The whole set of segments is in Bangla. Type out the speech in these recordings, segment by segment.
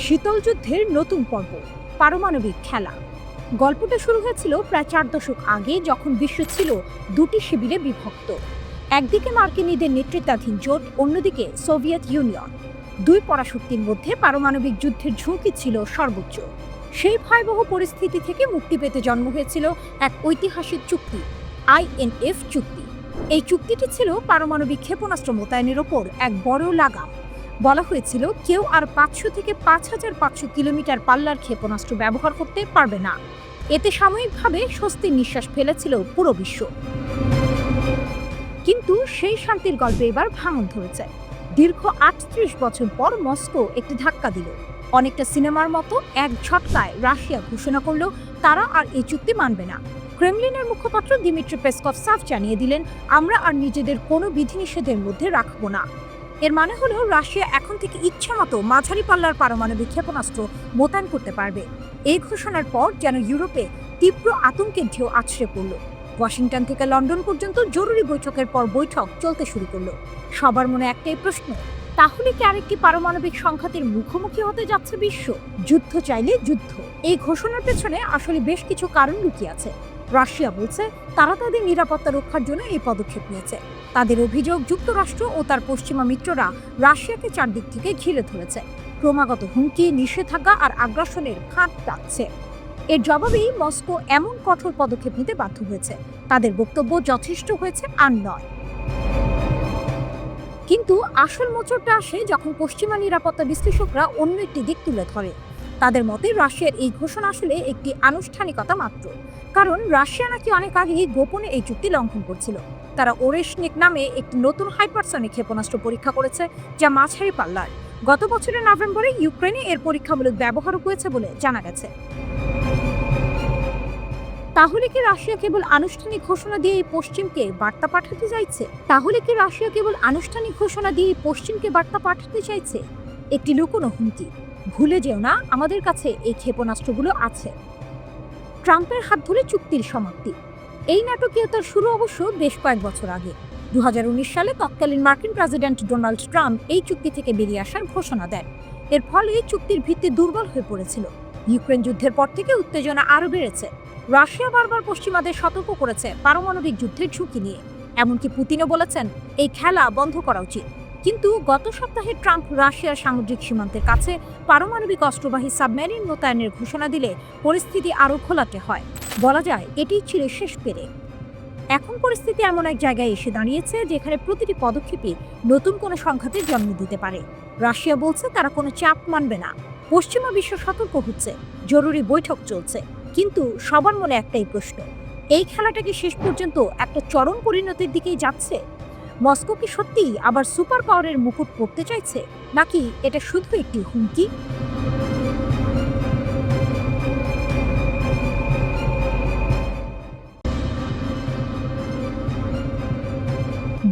শীতল যুদ্ধের নতুন পর্ব, পারমাণবিক খেলা। গল্পটা শুরু হয়েছিল প্রায় 4 দশক আগে, যখন বিশ্ব ছিল দুটি শিবিরে বিভক্ত। একদিকে মার্কিনীদের নেতৃত্বাধীন জোট, অন্যদিকে সোভিয়েত ইউনিয়ন। দুই পরাশক্তির মধ্যে পারমাণবিক যুদ্ধের ঝুঁকি ছিল সর্বোচ্চ। সেই ভয়াবহ পরিস্থিতি থেকে মুক্তি পেতে জন্ম হয়েছিল এক ঐতিহাসিক চুক্তি, আইএনএফ চুক্তি। এই চুক্তিটি ছিল পারমাণবিক ক্ষেপণাস্ত্র মোতায়েনের ওপর এক বড় লাগাম। বলা হয়েছিল কেউ আর 500 থেকে 5500 কিলোমিটার পাল্লার ক্ষেপণাস্ত্র ব্যবহার করতে পারবে না। এতে সাময়িকভাবে স্বস্তির নিঃশ্বাস ফেলেছিল পুরো বিশ্ব। কিন্তু সেই শান্তির গল্পে এবার ভাঙন ধরেছে। দীর্ঘ 38 বছর পর মস্কো একটি ধাক্কা দিল। অনেকটা সিনেমার মতো এক ঝটকায় রাশিয়া ঘোষণা করলো তারা আর এই চুক্তি মানবে না। ক্রেমলিনের মুখপাত্র দিমিত্রি পেসকভ সাফ জানিয়ে দিলেন, আমরা আর নিজেদের কোনো বিধিনিষেধের মধ্যে রাখবো না। এর মানে হলো রাশিয়া এখন থেকে ইচ্ছামতো মাঝারি পাল্লার পারমাণবিক ক্ষেপণাস্ত্র মোতায়েন করতে পারবে। এই ঘোষণার পর যেন ইউরোপে তীব্র আতঙ্কের ঢেউ আছড়ে পড়ল। ওয়াশিংটন থেকে লন্ডন পর্যন্ত জরুরি বৈঠকের পর বৈঠক চলতে শুরু করলো। সবার মনে একটাই প্রশ্ন, তাহলে কি আরেকটি পারমাণবিক সংঘাতের মুখোমুখি হতে যাচ্ছে বিশ্ব? যুদ্ধ চাইলে যুদ্ধ। এই ঘোষণার পেছনে আসলে বেশ কিছু কারণ লুকিয়ে আছে। রাশিয়া বলছে তারা তাদের নিরাপত্তা রক্ষার জন্য এই পদক্ষেপ নিয়েছে। তাদের অভিযোগ, যুক্তরাষ্ট্র ও তার পশ্চিমা মিত্ররা রাশিয়াকে চারদিক থেকে ঘিরে ধরেছে, ক্রমাগত হুমকি, নিষেধাজ্ঞা আর আগ্রাসনের ফাঁদ টানছে। এর জবাবেই মস্কো এমন কঠোর পদক্ষেপ নিতে বাধ্য হয়েছে। তাদের বক্তব্য যথেষ্ট হয়েছে আর নয়। কিন্তু আসল মোচড়টা আসে যখন পশ্চিমা নিরাপত্তা বিশ্লেষকরা অন্য একটি দিক তুলে ধরে। তাদের মতে রাশিয়ার এই ঘোষণা আসলে একটি আনুষ্ঠানিকতা মাত্র। কারণ রাশিয়া নাকি অনেক আগেই গোপনে এই চুক্তি লঙ্ঘন করছিল। তারা ওরেশনিক নামে একটি নতুন হাইপারসনিক ক্ষেপণাস্ত্র পরীক্ষা করেছে, যা মাঝারি পাল্লার। গত বছরের নভেম্বরে ইউক্রেনে এর পরীক্ষামূলক ব্যবহারও হয়েছে বলে জানা গেছে। তাহলে কি রাশিয়া কেবল আনুষ্ঠানিক ঘোষণা দিয়ে পশ্চিমকে বার্তা পাঠাতে চাইছে? একটি লুকোনো হুমকি, ভুলে যেও না আমাদের কাছে এই ক্ষেপণাস্ত্রগুলো আছে। ট্রাম্পের হাত ধরে চুক্তির সমাপ্তি। এই নাটকীয়তার শুরু অবশ্য বেশ কয়েক বছর আগে। 2019 সালে তৎকালীন মার্কিন প্রেসিডেন্ট ডোনাল্ড ট্রাম্প এই চুক্তি থেকে বেরিয়ে আসার ঘোষণা দেন। এর ফলে চুক্তির ভিত্তি দুর্বল হয়ে পড়েছিল। ইউক্রেন যুদ্ধের পর থেকে উত্তেজনা আরও বেড়েছে। রাশিয়া বারবার পশ্চিমাদের সতর্ক করেছে পারমাণবিক যুদ্ধের ঝুঁকি নিয়ে। এমনকি পুতিনও বলেছেন এই খেলা বন্ধ করা উচিত। কিন্তু গত সপ্তাহে ট্রাম্প রাশিয়ার সামুদ্রিক সীমান্তের কাছে পারমাণবিক অস্ত্রবাহী সাবমেরিন মোতায়েনের ঘোষণা দিলে পরিস্থিতি আরও ঘোলাটে হয়। বলা যায় এটিই ছিল শেষ পেরেক। এখন পরিস্থিতি এমন এক জায়গায় এসে দাঁড়িয়েছে যেখানে প্রতিটি পদক্ষেপই নতুন কোনো সংঘাতের জন্ম দিতে পারে। রাশিয়া বলছে তারা কোনো চাপ মানবে না। পশ্চিমা বিশ্ব সতর্ক হচ্ছে, জরুরি বৈঠক চলছে। কিন্তু সবার মনে একটাই প্রশ্ন, এই খেলাটা কি শেষ পর্যন্ত একটা চরম পরিণতির দিকেই যাচ্ছে? মস্কো কি সত্যিই আবার সুপার পাওয়ারের মুকুট পড়তে চাইছে, নাকি এটা শুধু একটি হুমকি?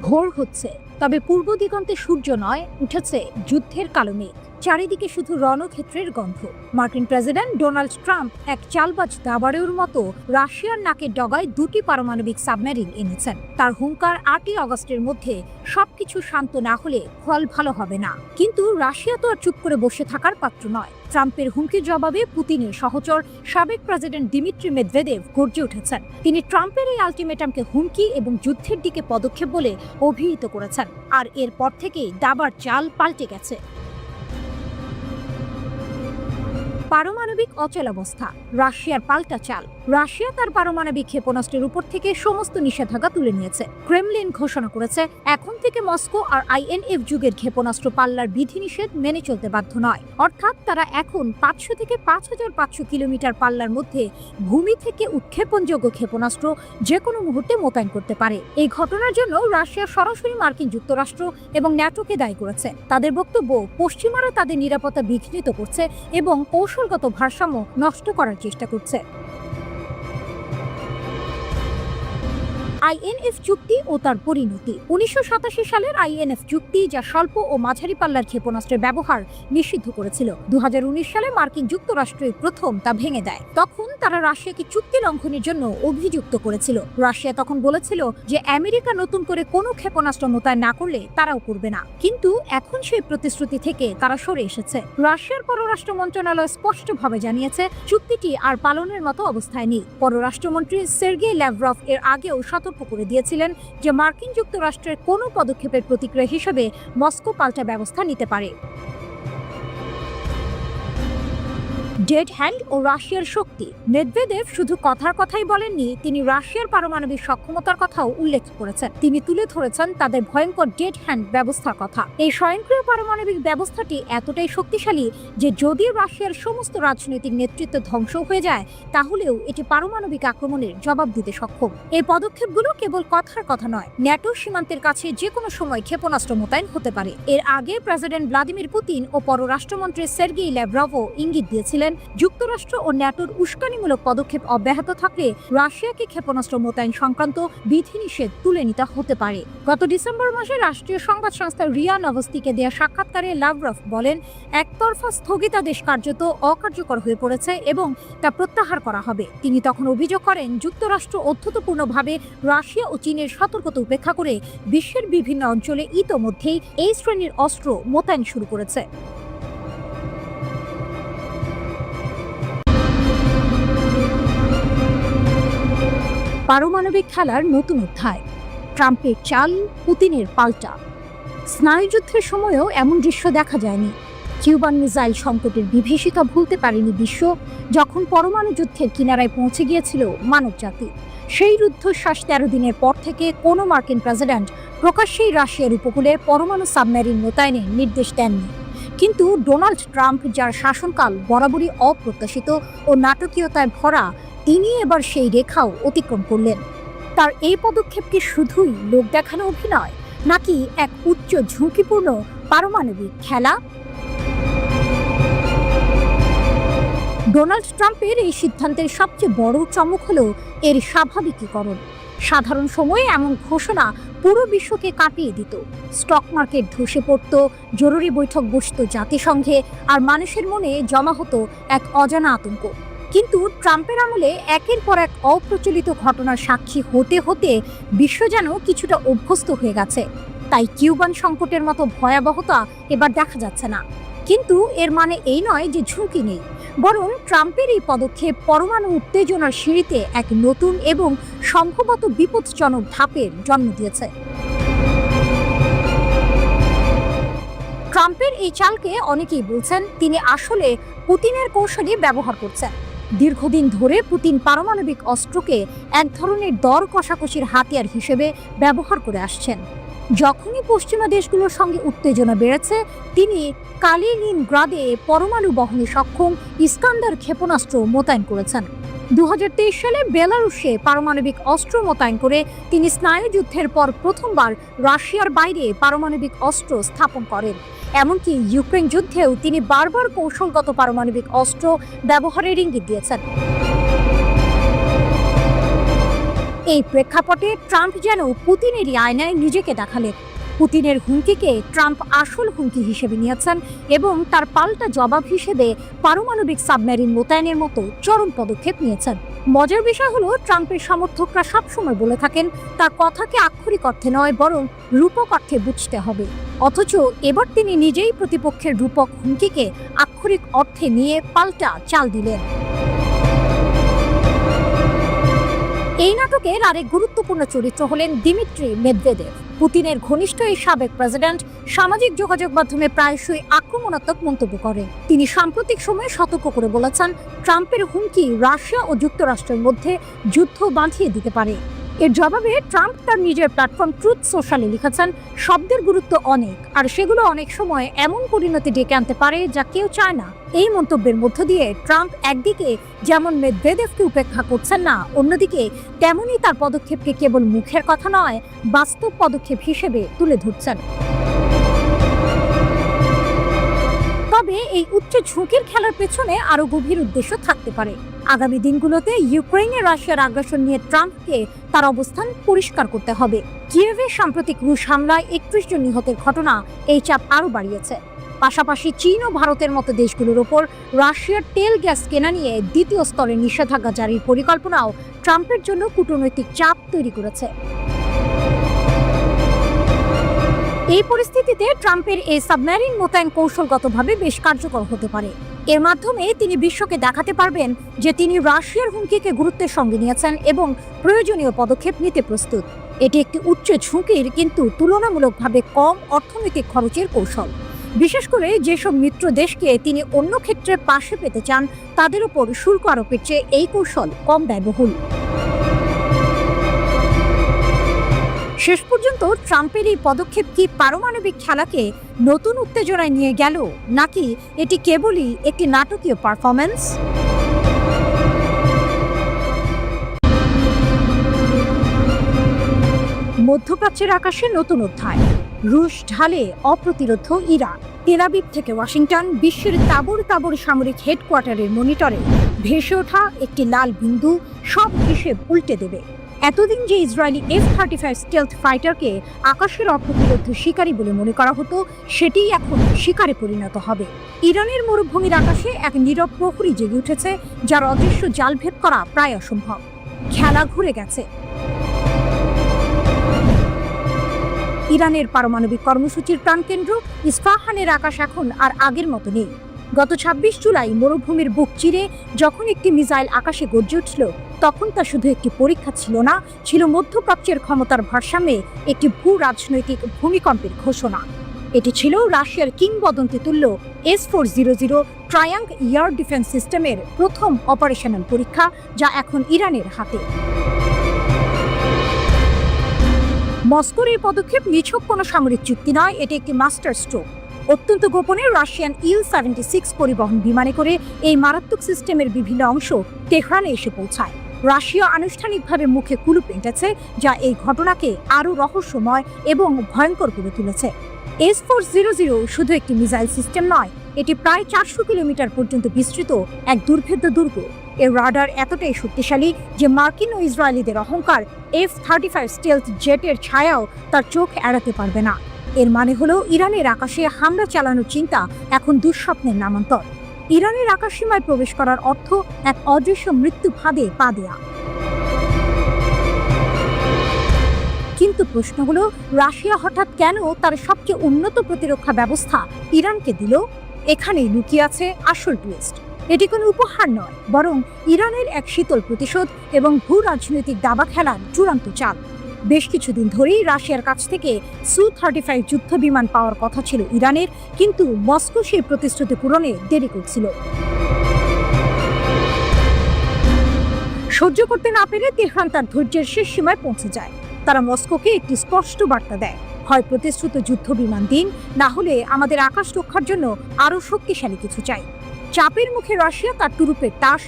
ভোর হচ্ছে, তবে পূর্ব দিগন্তে সূর্য নয়, উঠেছে যুদ্ধের কালো মেঘ। চারিদিকে শুধু রণক্ষেত্রের গন্ধ। মার্কিন প্রেসিডেন্ট ডোনাল্ড ট্রাম্প এক চালবাজ দাবাড়ের মতো রাশিয়ার নাকের ডগায় দুটি পারমাণবিক সাবমেরিন এনেছেন। তার হুঙ্কার 8ই আগস্টের মধ্যে সবকিছু শান্ত না হলে ফল ভালো হবে না। কিন্তু রাশিয়া তো আর চুপ করে বসে থাকার পাত্র নয়। ট্রাম্পের হুমকির জবাবে পুতিনের সহচর সাবেক প্রেসিডেন্ট দিমিত্রি মেদভেদেভ গর্জে উঠেছেন। তিনি ট্রাম্পের এই আলটিমেটামকে হুমকি এবং যুদ্ধের দিকে পদক্ষেপ বলে অভিহিত করেছেন। আর এরপর থেকেই দাবার চাল পাল্টে গেছে। পারমাণবিক অচলাবস্থা, রাশিয়ার পাল্টা চাল। রাশিয়া তার পারমাণবিক ক্ষেপণাস্ত্রের উপর থেকে সমস্ত নিষেধাজ্ঞা তুলে নিয়েছে। ক্রেমলিন ঘোষণা করেছে এখন থেকে মস্কো আর আইএনএফ যুগের ক্ষেপণাস্ত্র পাল্লার বিধিনিষেধ মেনে চলতে বাধ্য নয়। অর্থাৎ তারা এখন 500 থেকে 5500 কিলোমিটার পাল্লার মধ্যে ভূমি থেকে উৎক্ষেপণযোগ্য ক্ষেপণাস্ত্র যে কোনো মুহূর্তে মোতায়েন করতে পারে। এই ঘটনার জন্য রাশিয়া সরাসরি মার্কিন যুক্তরাষ্ট্র এবং ন্যাটোকে দায়ী করেছে। তাদের বক্তব্য, পশ্চিমারা তাদের নিরাপত্তা বিঘ্নিত করছে এবং কৌশলগত ভারসাম্য নষ্ট করার চেষ্টা করছে। আইএনএফ চুক্তি ও তার পরিণতি। 1987 সালের আইএনএফ চুক্তি, যা স্বল্প ও মাঝারি পাল্লার ক্ষেপণাস্ত্রের ব্যবহার নিষিদ্ধ করেছিল, 2019 সালে মার্কিন যুক্তরাষ্ট্রই প্রথম তা ভেঙে দেয়। তখন তারা রাশিয়াকে চুক্তি লঙ্ঘনের জন্য অভিযুক্ত করেছিল। রাশিয়া তখন বলেছিল যে আমেরিকা নতুন করে কোনো ক্ষেপণাস্ত্র মোতায়েন না করলে তারাও করবে না। কিন্তু এখন সেই প্রতিশ্রুতি থেকে তারা সরে এসেছে। রাশিয়ার পররাষ্ট্র মন্ত্রণালয় স্পষ্টভাবে জানিয়েছে চুক্তিটি আর পালনের মতো অবস্থায় নেই। পররাষ্ট্রমন্ত্রী সের্গেই ল্যাভরভ এর আগেও সতর্ক করে দিয়েছিলেন যে মার্কিন যুক্তরাষ্ট্রের কোনো পদক্ষেপের প্রতিক্রিয়া হিসেবে মস্কো পাল্টা ব্যবস্থা নিতে পারে। ডেড হ্যান্ড ও রাশিয়ার শক্তি। মেদভেদেভ শুধু কথার কথাই বলেননি, তিনি রাশিয়ার পারমাণবিক সক্ষমতার কথাও উল্লেখ করেছেন। তিনি তুলে ধরেছেন তাদের ভয়ঙ্কর ডেড হ্যান্ড ব্যবস্থার কথা। এই স্বয়ংক্রিয় পারমাণবিক ব্যবস্থাটি এতটাই শক্তিশালী যে যদি রাশিয়ার সমস্ত রাজনৈতিক নেতৃত্ব ধ্বংস হয়ে যায়, তাহলেও এটি পারমাণবিক আক্রমণের জবাব দিতে সক্ষম। এই পদক্ষেপগুলো কেবল কথার কথা নয়, ন্যাটো সীমান্তের কাছে যে কোনো সময় ক্ষেপণাস্ত্র মোতায়েন হতে পারে। এর আগে প্রেসিডেন্ট ভ্লাদিমির পুতিন ও পররাষ্ট্রমন্ত্রী সের্গেই ল্যাভরভও ইঙ্গিত দিয়েছিলেন যুক্তরাষ্ট্র ও ন্যাটোর উস্কানিমূলক পদক্ষেপ অব্যাহত থাকলে রাশিয়াকে ক্ষেপণাস্ত্র মোতায়েন সংক্রান্ত বিধিনিষেধ তুলে নিতে হতে পারে। গত ডিসেম্বর মাসে রাষ্ট্রীয় সংবাদ সংস্থা রিয়া নভস্তিকে দেয়া সাক্ষাৎকারে ল্যাভরভ বলেন, একতরফা স্থগিতাদেশ কার্যত অকার্যকর হয়ে পড়েছে এবং তা প্রত্যাহার করা হবে। তিনি তখন অভিযোগ করেন যুক্তরাষ্ট্র অত্যন্তপূর্ণভাবে রাশিয়া ও চীনের সতর্কতা উপেক্ষা করে বিশ্বের বিভিন্ন অঞ্চলে ইতোমধ্যেই এই শ্রেণীর অস্ত্র মোতায়েন শুরু করেছে। পারমাণবিক খেলার নতুন অধ্যায়। ট্রাম্পের চাল, পুতিনের পাল্টা। স্নায়ুযুদ্ধের সময়ও এমন দৃশ্য দেখা যায়নি। কিউবান মিসাইল সংকটের বিভীষিকা ভুলতে পারেনি বিশ্ব, যখন পরমাণু যুদ্ধের কিনারায় পৌঁছে গিয়েছিল মানবজাতি। সেই রুদ্ধশ্বাস 13 দিনের পর থেকে কোনো মার্কিন প্রেসিডেন্ট প্রকাশ্যেই রাশিয়ার উপকূলে পরমাণু সাবমেরিন মোতায়েনের নির্দেশ দেননি। কিন্তু ডোনাল্ড ট্রাম্প, যার শাসনকাল বরাবরই অপ্রত্যাশিত ও নাটকীয়তায় ভরা, তিনি এবার সেই রেখাও অতিক্রম করলেন। তার এই পদক্ষেপ কি শুধুই লোক দেখানো অভিনয়, নাকি এক উচ্চ ঝুঁকিপূর্ণ পারমাণবিক খেলা? ডোনাল্ড ট্রাম্পের এই সিদ্ধান্তের সবচেয়ে বড় চমক হলো এর স্বাভাবিকীকরণ। সাধারণ সময়ে এমন ঘোষণা পুরো বিশ্বকে কাঁপিয়ে দিত। স্টক মার্কেট ধসে পড়ত, জরুরি বৈঠক বসত জাতিসংঘে, আর মানুষের মনে জমা হতো এক অজানা আতঙ্ক। কিন্তু ট্রাম্পের আমলে একের পর এক অপ্রচলিত ঘটনার সাক্ষী হতে হতে বিশ্ব যেন কিছুটা অভ্যস্ত হয়ে গেছে। তাই কিউবান সংকটের মতো ভয়াবহতা এবার দেখা যাচ্ছে না। কিন্তু এর মানে এই নয় যে ঝুঁকি নেই, বরং ট্রাম্পের এই পদক্ষেপ পরমাণু উত্তেজনার সিঁড়িতে এক নতুন এবং সম্ভবত বিপজ্জনক ধাপের জন্ম দিয়েছে। ট্রাম্পের এই চালকে অনেকেই বলছেন তিনি আসলে পুতিনের কৌশলই ব্যবহার করছেন। দীর্ঘদিন ধরে পুতিন পারমাণবিক অস্ত্রকে এক ধরনের দর কষাকষির হাতিয়ার হিসেবে ব্যবহার করে আসছেন। যখনই পশ্চিমা দেশগুলোর সঙ্গে উত্তেজনা বেড়েছে, তিনি কালিনিনগ্রাদে পরমাণু বহনে সক্ষম ইস্কান্দার ক্ষেপণাস্ত্র মোতায়েন করেছেন। 2023 সালে বেলারুশে পারমাণবিক অস্ত্র মোতায়েন করে তিনি স্নায়ুযুদ্ধের পর প্রথমবার রাশিয়ার বাইরে পারমাণবিক অস্ত্র স্থাপন করেন। এমনকি ইউক্রেন যুদ্ধেও তিনি বারবার কৌশলগত পারমাণবিক অস্ত্র ব্যবহারের ইঙ্গিত দিয়েছেন। এই প্রেক্ষাপটে ট্রাম্প যেন পুতিনেরই আয়নায় নিজেকে দেখালেন। পুতিনের হুমকিকে ট্রাম্প আসল হুমকি হিসেবে নিয়েছেন এবং তার পাল্টা জবাব হিসেবে পারমাণবিক সাবমেরিন মোতায়েনের মতো চরম পদক্ষেপ নিয়েছেন। মজার বিষয় হলো, ট্রাম্পের সমর্থকরা সবসময় বলে থাকেন তার কথাকে আক্ষরিক অর্থে নয়, বরং রূপক অর্থে বুঝতে হবে। অথচ এবার তিনি নিজেই প্রতিপক্ষের রূপক হুমকিকে আক্ষরিক অর্থে নিয়ে পাল্টা চাল দিলেন। এই নাটকের আরেক গুরুত্বপূর্ণ চরিত্র হলেন দিমিত্রি মেদভেদেভ। পুতিনের ঘনিষ্ঠ এই সাবেক প্রেসিডেন্ট সামাজিক যোগাযোগ মাধ্যমে প্রায়শই আক্রমণাত্মক মন্তব্য করেন। তিনি সাম্প্রতিক সময়ে সতর্ক করে বলেছেন, ট্রাম্পের হুমকি রাশিয়া ও যুক্তরাষ্ট্রের মধ্যে যুদ্ধ বাঁধিয়ে দিতে পারে। এর জবাবে ট্রাম্প তার নিজের প্ল্যাটফর্ম ট্রুথ সোশ্যালে লিখেছেন, শব্দের গুরুত্ব অনেক, আর সেগুলো অনেক সময় এমন পরিণতি ডেকে আনতে পারে যা কেউ চায় না। এই মন্তব্যের মধ্য দিয়ে ট্রাম্প একদিকে যেমন মেদভেদেভকে উপেক্ষা করছেন না, অন্যদিকে তেমনই তার পদক্ষেপকে কেবল মুখের কথা নয়, বাস্তব পদক্ষেপ হিসেবে তুলে ধরছেন। তবে এই উচ্চ সবচেয়ে ঝুঁকির খেলার পেছনে আরো গভীর উদ্দেশ্য থাকতে পারে। আগামী দিনগুলোতে ইউক্রেনে রাশিয়ার আগ্রাসন নিয়ে ট্রাম্পকে তার অবস্থান পরিষ্কার করতে হবে। কিয়েভে সাম্প্রতিক রুশ হামলায় 31 জন নিহতের ঘটনা এই চাপ আরও বাড়িয়েছে। পাশাপাশি চীন ও ভারতের মতো দেশগুলোর ওপর রাশিয়ার তেল গ্যাস কেনা নিয়ে দ্বিতীয় স্তরে নিষেধাজ্ঞা জারির পরিকল্পনাও ট্রাম্পের জন্য কূটনৈতিক চাপ তৈরি করেছে। এই পরিস্থিতিতে ট্রাম্পের এই সাবমেরিন মোতায়েন কৌশলগতভাবে বেশ কার্যকর হতে পারে। এর মাধ্যমে তিনি বিশ্বকে দেখাতে পারবেন যে তিনি রাশিয়ার হুমকিকে গুরুত্বের সঙ্গে নিয়েছেন এবং প্রয়োজনীয় পদক্ষেপ নিতে প্রস্তুত। এটি একটি উচ্চ ঝুঁকির কিন্তু তুলনামূলকভাবে কম অর্থনৈতিক খরচের কৌশল। বিশেষ করে যেসব মিত্র দেশকে তিনি অন্য ক্ষেত্রে পাশে পেতে চান তাদের উপর শুল্ক আরোপের চেয়ে এই কৌশল কম ব্যয়বহুল। শেষ পর্যন্ত ট্রাম্পের এই পদক্ষেপ কি পারমাণবিক খেলাকে নতুন উত্তেজনায় নিয়ে গেল, নাকি এটি কেবলই একটি নাটকীয় পারফরম্যান্স? মধ্যপ্রাচ্যের আকাশে নতুন অধ্যায়। রুশ ঢালে অপ্রতিরোধ ইরান। তেল আবিব থেকে ওয়াশিংটন, বিশ্বের তাবর তাবর সামরিক হেডকোয়ার্টারের মনিটরে ভেসে ওঠা একটি লাল বিন্দু সব হিসেব উল্টে দেবে। এতদিন যে ইসরায়েলি F-35 স্টেলথ ফাইটারকে আকাশের অপ্রতিরোধ শিকারী বলে মনে করা হতো, সেটিই এখন শিকারে পরিণত হবে। ইরানের মরুভূমির আকাশে এক নীরব প্রহরী জেগে উঠেছে, যার অদৃশ্য জাল ভেদ করা প্রায় অসম্ভব। খেলা ঘুরে গেছে। ইরানের পারমাণবিক কর্মসূচির প্রাণকেন্দ্র ইস্পাহানের আকাশ এখন আর আগের মতো নেই। গত 26 জুলাই মরুভূমির বুক চিরে যখন একটি মিসাইল আকাশে গর্জে উঠল, তখন তা শুধু একটি পরীক্ষা ছিল না, ছিল মধ্যপ্রাচ্যের ক্ষমতার ভারসাম্যে একটি ভূ রাজনৈতিক ভূমিকম্পের ঘোষণা। এটি ছিল রাশিয়ার কিংবদন্তি তুল্য S-400 ট্রায়াঙ্গ এয়ার ডিফেন্স সিস্টেমের প্রথম অপারেশনাল পরীক্ষা, যা এখন ইরানের হাতে। মস্কোর এই পদক্ষেপ নিছক কোনো সামরিক চুক্তি নয়, এটি একটি মাস্টার স্ট্রোক। অত্যন্ত গোপনে রাশিয়ান Il-76 পরিবহন বিমানে করে এই মারাত্মক সিস্টেমের বিভিন্ন অংশ তেহরানে এসে পৌঁছায়। রাশিয়া আনুষ্ঠানিকভাবে মুখে কুলুপ এঁটেছে, যা এই ঘটনাকে আরও রহস্যময় এবং ভয়ঙ্কর করে তুলেছে। S-400 শুধু একটি মিসাইল সিস্টেম নয়, এটি প্রায় 400 কিলোমিটার পর্যন্ত বিস্তৃত এক দুর্ভেদ্য দুর্গ। এর রাডার এতটাই শক্তিশালী যে মার্কিন ও ইসরায়েলিদের অহংকার F-35 স্টেলথ জেটের ছায়াও তার চোখ এড়াতে পারবে না। এর মানে হলো ইরানের আকাশে হামলা চালানোর চিন্তা এখন দুঃস্বপ্নের নামান্তর। ইরানের আকাশসীমায় প্রবেশ করার অর্থ এক অদৃশ্য মৃত্যু ফাঁদে পা দেয়া। কিন্তু প্রশ্ন হলো, রাশিয়া হঠাৎ কেন তার সবচেয়ে উন্নত প্রতিরক্ষা ব্যবস্থা ইরানকে দিল? এখানেই লুকিয়ে আছে আসল টুইস্ট। এটি কোনো উপহার নয়, বরং ইরানের এক শীতল প্রতিশোধ এবং ভূ রাজনৈতিক দাবা খেলার চূড়ান্ত চাল। বেশ কিছুদিন ধরেই রাশিয়ার কাছ থেকে Su-35 যুদ্ধ বিমান পাওয়ার কথা ছিল ইরানের, কিন্তু মস্কো সেই প্রতিশ্রুতি পূরণে দেরি করছিল। সহ্য করতে না পেরে তেহরান তার ধৈর্যের শেষ সীমায় পৌঁছে যায়। তারা মস্কোকে একটি স্পষ্ট বার্তা দেয়, হয় প্রতিশ্রুত যুদ্ধ বিমান দিন, না হলে আমাদের আকাশ রক্ষার জন্য আরও শক্তিশালী কিছু চাই। চাপের মুখে রাশিয়া তার টুরুপের তাস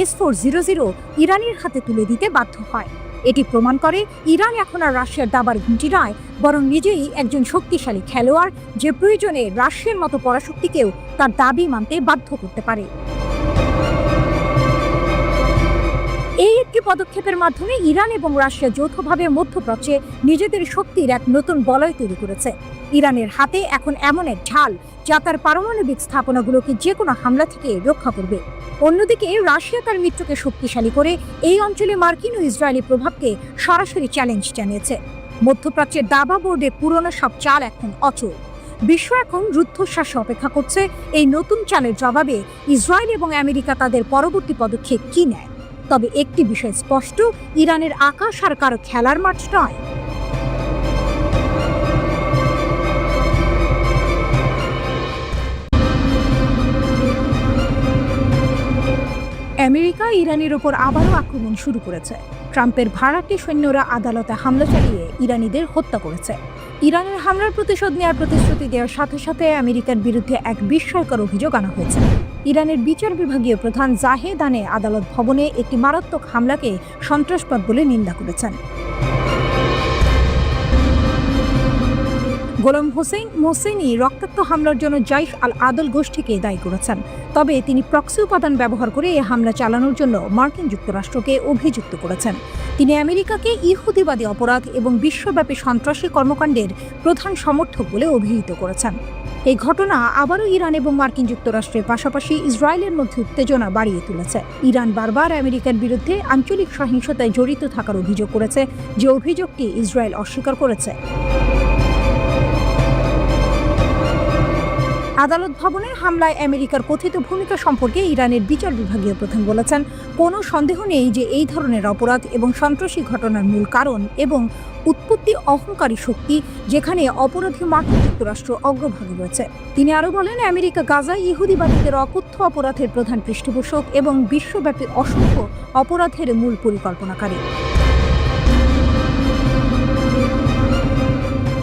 S-400 ইরানের হাতে তুলে দিতে বাধ্য হয়। এটি প্রমাণ করে ইরান এখন আর রাশিয়ার দাবার ঘুঁটি নয়, বরং নিজেই একজন শক্তিশালী খেলোয়াড়, যে প্রয়োজনে রাশিয়ার মতো পরাশক্তিকেও তার দাবি মানতে বাধ্য করতে পারে। এই একটি পদক্ষেপের মাধ্যমে ইরান এবং রাশিয়া যৌথভাবে মধ্যপ্রাচ্যে নিজেদের শক্তির এক নতুন বলয় তৈরি করেছে। ইরানের হাতে এখন এমন এক ঢাল, যা তার পারমাণবিক স্থাপনাগুলোকে যে কোনো হামলা থেকে রক্ষা করবে। অন্যদিকে রাশিয়া তার মিত্রকে শক্তিশালী করে এই অঞ্চলে মার্কিন ও ইসরায়েলি প্রভাবকে সরাসরি চ্যালেঞ্জ জানিয়েছে। মধ্যপ্রাচ্যের দাবা বোর্ডে পুরনো সব চাল এখন অচল। বিশ্ব এখন রুদ্ধশ্বাসে অপেক্ষা করছে এই নতুন চালের জবাবে ইসরায়েল এবং আমেরিকা তাদের পরবর্তী পদক্ষেপ কি নেয়। তবে একটি বিষয় স্পষ্ট, ইরানের আকাশ আর কারো খেলার মাঠ নয়। আমেরিকা ইরানের ওপর আবারও আক্রমণ শুরু করেছে। ট্রাম্পের ভাড়াটে সৈন্যরা আদালতে হামলা চালিয়ে ইরানিদের হত্যা করেছে। ইরানের হামলার প্রতিশোধ নেওয়ার প্রতিশ্রুতি দেওয়ার সাথে সাথে আমেরিকার বিরুদ্ধে এক বিস্ময়কর অভিযোগ আনা হয়েছে। ইরানের বিচার বিভাগীয় প্রধান জাহেদানে আদালত ভবনে একটি মারাত্মক হামলাকে সন্ত্রাসবাদ বলে নিন্দা করেছেন। গোলাম হোসেইন মোহসেনি রক্তাক্ত হামলার জন্য জাইশ আল আদল গোষ্ঠীকে দায়ী করেছেন। তবে তিনি প্রক্সি উপাদান ব্যবহার করে এই হামলা চালানোর জন্য মার্কিন যুক্তরাষ্ট্রকে অভিযুক্ত করেছেন। তিনি আমেরিকাকে ইহুদিবাদী অপরাধ এবং বিশ্বব্যাপী সন্ত্রাসী কর্মকাণ্ডের প্রধান সমর্থক বলে অভিহিত করেছেন। এই ঘটনা আবারও ইরান এবং মার্কিন যুক্তরাষ্ট্রের পাশাপাশি ইসরায়েলের মধ্যে উত্তেজনা বাড়িয়ে তুলেছে। ইরান বারবার আমেরিকার বিরুদ্ধে আঞ্চলিক সহিংসতায় জড়িত থাকার অভিযোগ করেছে, যে অভিযোগটি ইসরায়েল অস্বীকার করেছে। আদালত ভবনে হামলায় আমেরিকার কথিত ভূমিকা সম্পর্কে ইরানের বিচার বিভাগীয় প্রধান বলেছেন, কোনো সন্দেহ নেই যে এই ধরনের অপরাধ এবং সন্ত্রাসী ঘটনার মূল কারণ এবং উৎপত্তি অহংকারী শক্তি, যেখানে অপরাধী মার্কিন যুক্তরাষ্ট্র অগ্রভাগে রয়েছে। তিনি আরও বলেন, আমেরিকা গাজায় ইহুদিবাদীদের অকথ্য অপরাধের প্রধান পৃষ্ঠপোষক এবং বিশ্বব্যাপী অসংখ্য অপরাধের মূল পরিকল্পনাকারী।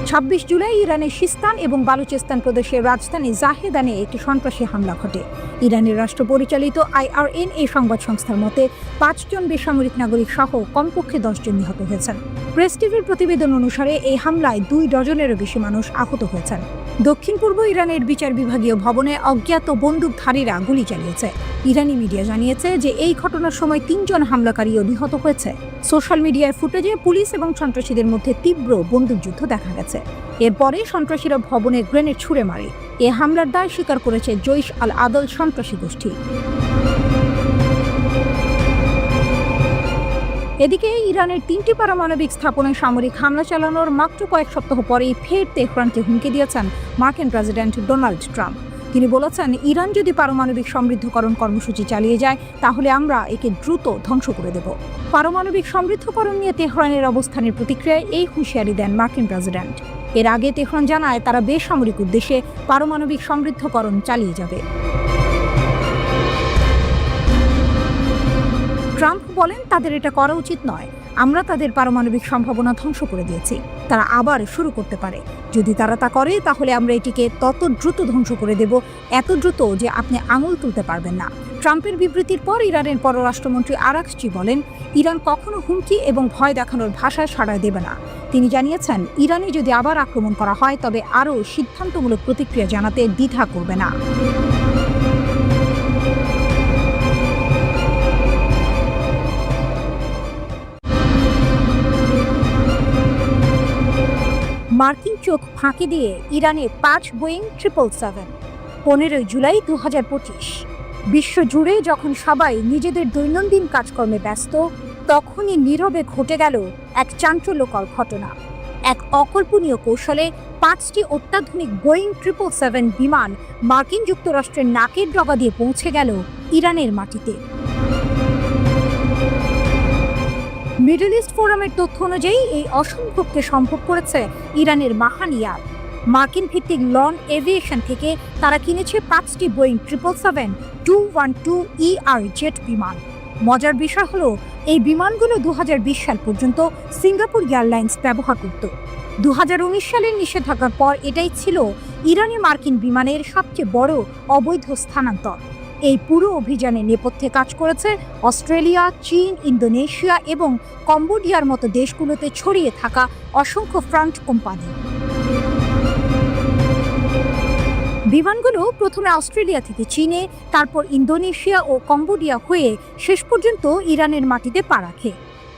26 জুলাই ইরানের সিস্তান এবং বালুচিস্তান প্রদেশের রাজধানী জাহেদানে একটি সন্ত্রাসী হামলা ঘটে। ইরানের রাষ্ট্র পরিচালিত IRNA সংবাদ সংস্থার মতে 5 জন বেসামরিক নাগরিক সহ কমপক্ষে 10 জন নিহত হয়েছেন। প্রেস টিভির প্রতিবেদন অনুসারে এই হামলায় 2 ডজনেরও বেশি মানুষ আহত হয়েছেন। দক্ষিণ পূর্ব ইরানের বিচার বিভাগীয় ভবনে অজ্ঞাত বন্দুকধারীরা গুলি চালিয়েছে। ইরানি মিডিয়া জানিয়েছে যে এই ঘটনার সময় 3 জন হামলাকারীও নিহত হয়েছে। সোশ্যাল মিডিয়ায় ফুটেজে পুলিশ এবং সন্ত্রাসীদের মধ্যে তীব্র বন্দুকযুদ্ধ দেখা গেছে। এরপরে সন্ত্রাসীরা ভবনে গ্রেনেড ছুড়ে মারে। এ হামলার দায় স্বীকার করেছে জৈশ আল আদল সন্ত্রাসী গোষ্ঠী। এদিকে ইরানের 3টি পারমাণবিক স্থাপনায় সামরিক হামলা চালানোর মাত্র কয়েক সপ্তাহ পরেই ফের তেহরানকে হুমকি দিয়েছেন মার্কিন প্রেসিডেন্ট ডোনাল্ড ট্রাম্প। তিনি বলেছেন, ইরান যদি পারমাণবিক সমৃদ্ধকরণ কর্মসূচি চালিয়ে যায় তাহলে আমরা একে দ্রুত ধ্বংস করে দেব। পারমাণবিক সমৃদ্ধকরণ নিয়ে তেহরানের অবস্থানের প্রতিক্রিয়ায় এই হুঁশিয়ারি দেন মার্কিন প্রেসিডেন্ট। এর আগে তেহরান জানায় তারা বেসামরিক উদ্দেশ্যে পারমাণবিক সমৃদ্ধকরণ চালিয়ে যাবে। ট্রাম্প বলেন, তাদের এটা করা উচিত নয়। আমরা তাদের পারমাণবিক সম্ভাবনা ধ্বংস করে দিয়েছি, তারা আবার শুরু করতে পারে। যদি তারা তা করে তাহলে আমরা এটিকে তত দ্রুত ধ্বংস করে দেব, এত দ্রুত যে আপনি আঙুল তুলতে পারবেন না। ট্রাম্পের বিবৃতির পর ইরানের পররাষ্ট্রমন্ত্রী আরাকচি বলেন, ইরান কখনো হুমকি এবং ভয় দেখানোর ভাষায় সাড়া দেবে না। তিনি জানিয়েছেন, ইরানে যদি আবার আক্রমণ করা হয় তবে আরও সিদ্ধান্তমূলক প্রতিক্রিয়া জানাতে দ্বিধা করবে না। মার্কিন চোখ ফাঁকি দিয়ে ইরানে 5 বোয়িং 777। 15 জুলাই 2025। বিশ্বজুড়ে যখন সবাই নিজেদের দৈনন্দিন কাজকর্মে ব্যস্ত, তখনই নীরবে ঘটে গেল এক চাঞ্চল্যকর ঘটনা। এক অকল্পনীয় কৌশলে 5টি অত্যাধুনিক বোয়িং 777 বিমান মার্কিন যুক্তরাষ্ট্রের নাকের ডগা দিয়ে পৌঁছে গেল ইরানের মাটিতে। মিডল ইস্ট ফোরামের তথ্য অনুযায়ী এই অসম্ভবকে সম্ভব করেছে ইরানের মাহানিয়ার। মার্কিন ভিত্তিক লন এভিয়েশন থেকে তারা কিনেছে 5টি বোয়িং 777-212ER জেট বিমান। মজার বিষয় হলো, এই বিমানগুলো 2020 সাল পর্যন্ত সিঙ্গাপুর এয়ারলাইন্স ব্যবহার করত। 2019 সালের নিষেধাজ্ঞার পর এটাই ছিল ইরানি মার্কিন বিমানের সবচেয়ে বড় অবৈধ স্থানান্তর। এই পুরো অভিযানে নেপথ্যে কাজ করেছে অস্ট্রেলিয়া, চীন, ইন্দোনেশিয়া এবং কম্বোডিয়ার মতো দেশগুলোতে ছড়িয়ে থাকা অসংখ্য ফ্রন্ট কোম্পানি। বিমানগুলো প্রথমে অস্ট্রেলিয়া থেকে চীনে, তারপর ইন্দোনেশিয়া ও কম্বোডিয়া হয়ে শেষ পর্যন্ত ইরানের মাটিতে পা রাখে।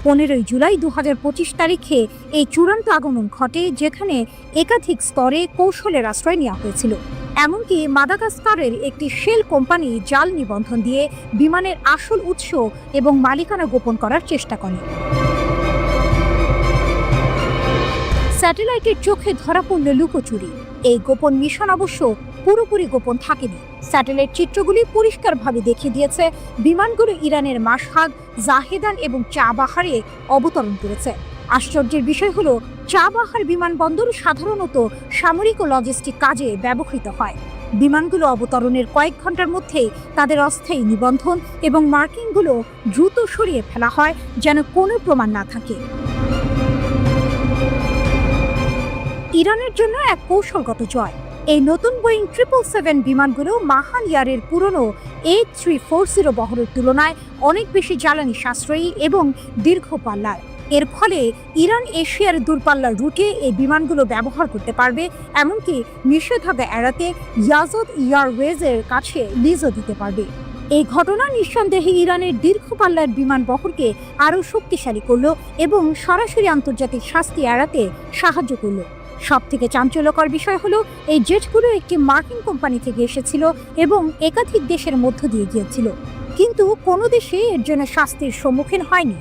15 জুলাই 2025 তারিখে এই চূড়ান্ত আগমন ঘটে, যেখানে একাধিক স্তরে কৌশলের আশ্রয় নেওয়া হয়েছিল। এমনকি মাদাগাস্কারের একটি শেল কোম্পানি জাল নিবন্ধন দিয়ে বিমানের আসল উৎস এবং মালিকানা গোপন করার চেষ্টা করে। স্যাটেলাইটের চোখে ধরা পড়ল লুকোচুরি। এই গোপন মিশন অবশ্য পুরোপুরি গোপন থাকেনি। স্যাটেলাইট চিত্রগুলি পরিষ্কারভাবে দেখিয়ে দিয়েছে বিমানগুলো ইরানের মাশহাদ, জাহেদান এবং চাবাহারে অবতরণ করেছে। আশ্চর্যের বিষয় হলো, চাবাহার বিমানবন্দর সাধারণত সামরিক ও লজিস্টিক কাজে ব্যবহৃত হয়। বিমানগুলো অবতরণের কয়েক ঘন্টার মধ্যেই তাদের অস্থায়ী নিবন্ধন এবং মার্কিংগুলো দ্রুত সরিয়ে ফেলা হয়, যেন কোনো প্রমাণ না থাকে। ইরানের জন্য এক কৌশলগত জয়। এই নতুন বোয়িং 777 বিমানগুলো মাহান ইয়ারের পুরনো A340 বহরের তুলনায় অনেক বেশি জ্বালানি সাশ্রয়ী এবং দীর্ঘ পাল্লার। এর ফলে ইরান এশিয়ার দূরপাল্লার রুটে এই বিমানগুলো ব্যবহার করতে পারবে, এমনকি নিষেধাজ্ঞা এড়াতে ইয়াজদ এয়ারওয়েজের কাছে লিজও দিতে পারবে। এই ঘটনা নিঃসন্দেহে ইরানের দীর্ঘপাল্লার বিমান বহরকে আরও শক্তিশালী করল এবং সরাসরি আন্তর্জাতিক শাস্তি এড়াতে সাহায্য করল। সবথেকে চাঞ্চল্যকর বিষয় হলো এই জেটগুলো একটি মার্কিন কোম্পানি থেকে এসেছিল এবং একাধিক দেশের মধ্য দিয়ে গিয়েছিল, কিন্তু কোনো দেশে এর জন্য শাস্তির সম্মুখীন হয়নি।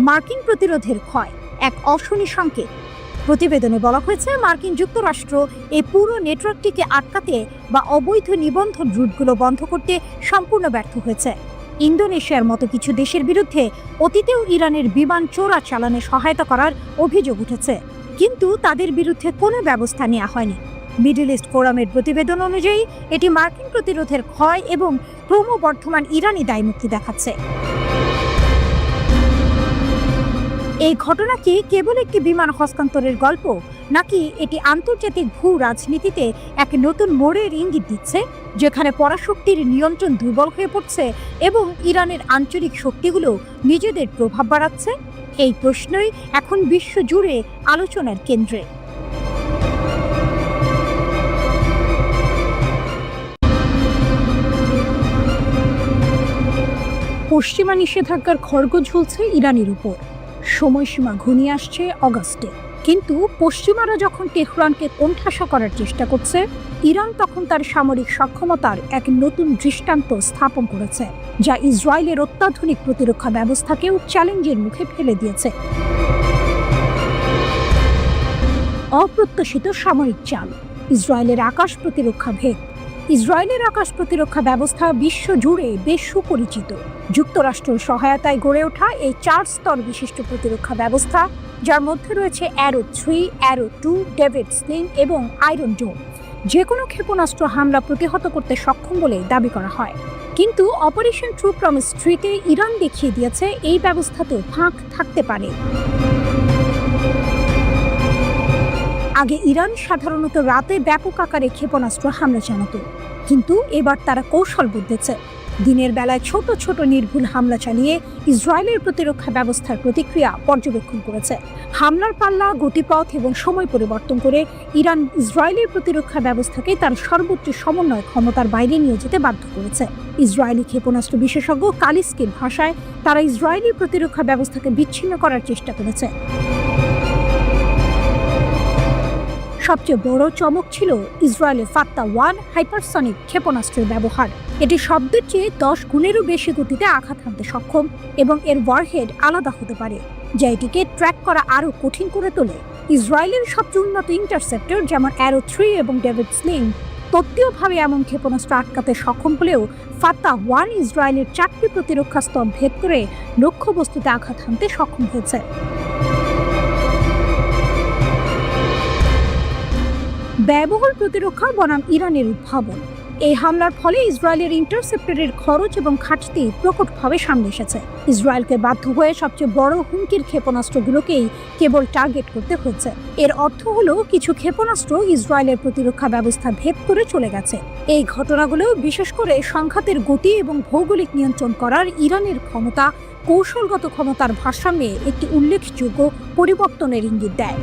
মার্কিন প্রতিরোধের ক্ষয় এক অশনি সংকেত। প্রতিবেদনে বলা হয়েছে মার্কিন যুক্তরাষ্ট্র এই পুরো নেটওয়ার্কটিকে আটকাতে বা অবৈধ নিবন্ধন রুটগুলো বন্ধ করতে সম্পূর্ণ ব্যর্থ হয়েছে। ইন্দোনেশিয়ার মতো কিছু দেশের বিরুদ্ধে অতীতেও ইরানের বিমান চোরাচালানে সহায়তা করার অভিযোগ উঠেছে, কিন্তু তাদের বিরুদ্ধে কোনো ব্যবস্থা নেওয়া হয়নি। মিডল ইস্ট ফোরামের প্রতিবেদন অনুযায়ী এটি মার্কিন প্রতিরোধের ক্ষয় এবং ক্রমবর্ধমান ইরানি দায়মুক্তি দেখাচ্ছে। এই ঘটনা কি কেবল একটি বিমান হস্তান্তরের গল্প, নাকি এটি আন্তর্জাতিক ভূ রাজনীতিতে এক নতুন মোড়ের ইঙ্গিত দিচ্ছে, যেখানে পরাশক্তির নিয়ন্ত্রণ দুর্বল হয়ে পড়ছে এবং ইরানের আঞ্চলিক শক্তিগুলো নিজেদের প্রভাব বাড়াচ্ছে? এই প্রশ্নই এখন বিশ্বজুড়ে আলোচনার কেন্দ্রে। পশ্চিমা নিষেধাজ্ঞার খড়গ ঝুলছে ইরানের উপর। সময়সীমা ঘনিয়ে আসছে অগাস্টে, কিন্তু পশ্চিমারা যখন তেহরানকে কোণঠাসা করার চেষ্টা করছে, ইরান তখন তার সামরিক সক্ষমতার এক নতুন দৃষ্টান্ত স্থাপন করেছে, যা ইসরায়েলের অত্যাধুনিক প্রতিরক্ষা ব্যবস্থাকেও চ্যালেঞ্জের মুখে ফেলে দিয়েছে। অপ্রত্যাশিত সামরিক চাল, ইসরায়েলের আকাশ প্রতিরক্ষা ভেদ। ইসরায়েলের আকাশ প্রতিরক্ষা ব্যবস্থা বিশ্বজুড়ে বেশ সুপরিচিত। যুক্তরাষ্ট্রের সহায়তায় গড়ে ওঠা এই 4 স্তর বিশিষ্ট প্রতিরক্ষা ব্যবস্থা, যার মধ্যে রয়েছে অ্যারো 3, অ্যারো 2, ডেভিড স্লিং এবং আয়রন ডোম, যে কোনো ক্ষেপণাস্ত্র হামলা প্রতিহত করতে সক্ষম বলে দাবি করা হয়। কিন্তু অপারেশন ট্রু প্রমিস 3-তে ইরান দেখিয়ে দিয়েছে এই ব্যবস্থাতেও ফাঁক থাকতে পারে। আগে ইরান সাধারণত রাতে ব্যাপক আকারে ক্ষেপণাস্ত্র হামলা চালাতো, কিন্তু এবার তারা কৌশল বদলেছে। দিনের বেলায় ছোট ছোট নির্ভুল হামলা চালিয়ে ইসরায়েলের প্রতিরক্ষা ব্যবস্থার প্রতিক্রিয়া পর্যবেক্ষণ করেছে। হামলার পাল্লা, গতিপথ এবং সময় পরিবর্তন করে ইরান ইসরায়েলের প্রতিরক্ষা ব্যবস্থাকে তার সর্বোচ্চ সমন্বয় ক্ষমতার বাইরে নিয়ে যেতে বাধ্য করেছে। ইসরায়েলি ক্ষেপণাস্ত্র বিশেষজ্ঞ কালিস্কির ভাষায়, তারা ইসরায়েলি প্রতিরক্ষা ব্যবস্থাকে বিচ্ছিন্ন করার চেষ্টা করেছে। সবচেয়ে বড় চমক ছিল ইসরায়েলের ফাত্তা-1 হাইপারসনিক ক্ষেপণাস্ত্রের ব্যবহার। এটি শব্দের চেয়ে 10 গুণেরও বেশি গতিতে আঘাত হানতে সক্ষম এবং এর ওয়ারহেড আলাদা হতে পারে, যা এটিকে ট্র্যাক করা আরও কঠিন করে তোলে। ইসরায়েলের সবচেয়ে উন্নত ইন্টারসেপ্টর যেমন অ্যারো 3 এবং ডেভিড স্লিং তত্ত্বীয়ভাবে এমন ক্ষেপণাস্ত্র আটকাতে সক্ষম হলেও ফাত্তা-1 ইসরায়েলের 4টি প্রতিরক্ষা স্তর ভেদ করে লক্ষ্যবস্তুতে আঘাত হানতে সক্ষম হয়েছে। ব্যয়বহুল প্রতিরক্ষা বনাম ইরানের উদ্ভাবন। এই হামলার ফলে ইসরায়েলের ইন্টারসেপ্টরের খরচ এবং ঘাটতি প্রকটভাবে সামনে এসেছে। ইসরায়েলকে বাধ্য হয়ে সবচেয়ে বড় হুমকির ক্ষেপণাস্ত্রগুলোকেই কেবল টার্গেট করতে হচ্ছে। এর অর্থ হলো কিছু ক্ষেপণাস্ত্র ইসরায়েলের প্রতিরক্ষা ব্যবস্থা ভেদ করে চলে গেছে। এই ঘটনাগুলো বিশেষ করে সংঘাতের গতি এবং ভৌগোলিক নিয়ন্ত্রণ করার ইরানের ক্ষমতা, কৌশলগত ক্ষমতার ভারসাম্যে একটি উল্লেখযোগ্য পরিবর্তনের ইঙ্গিত দেয়।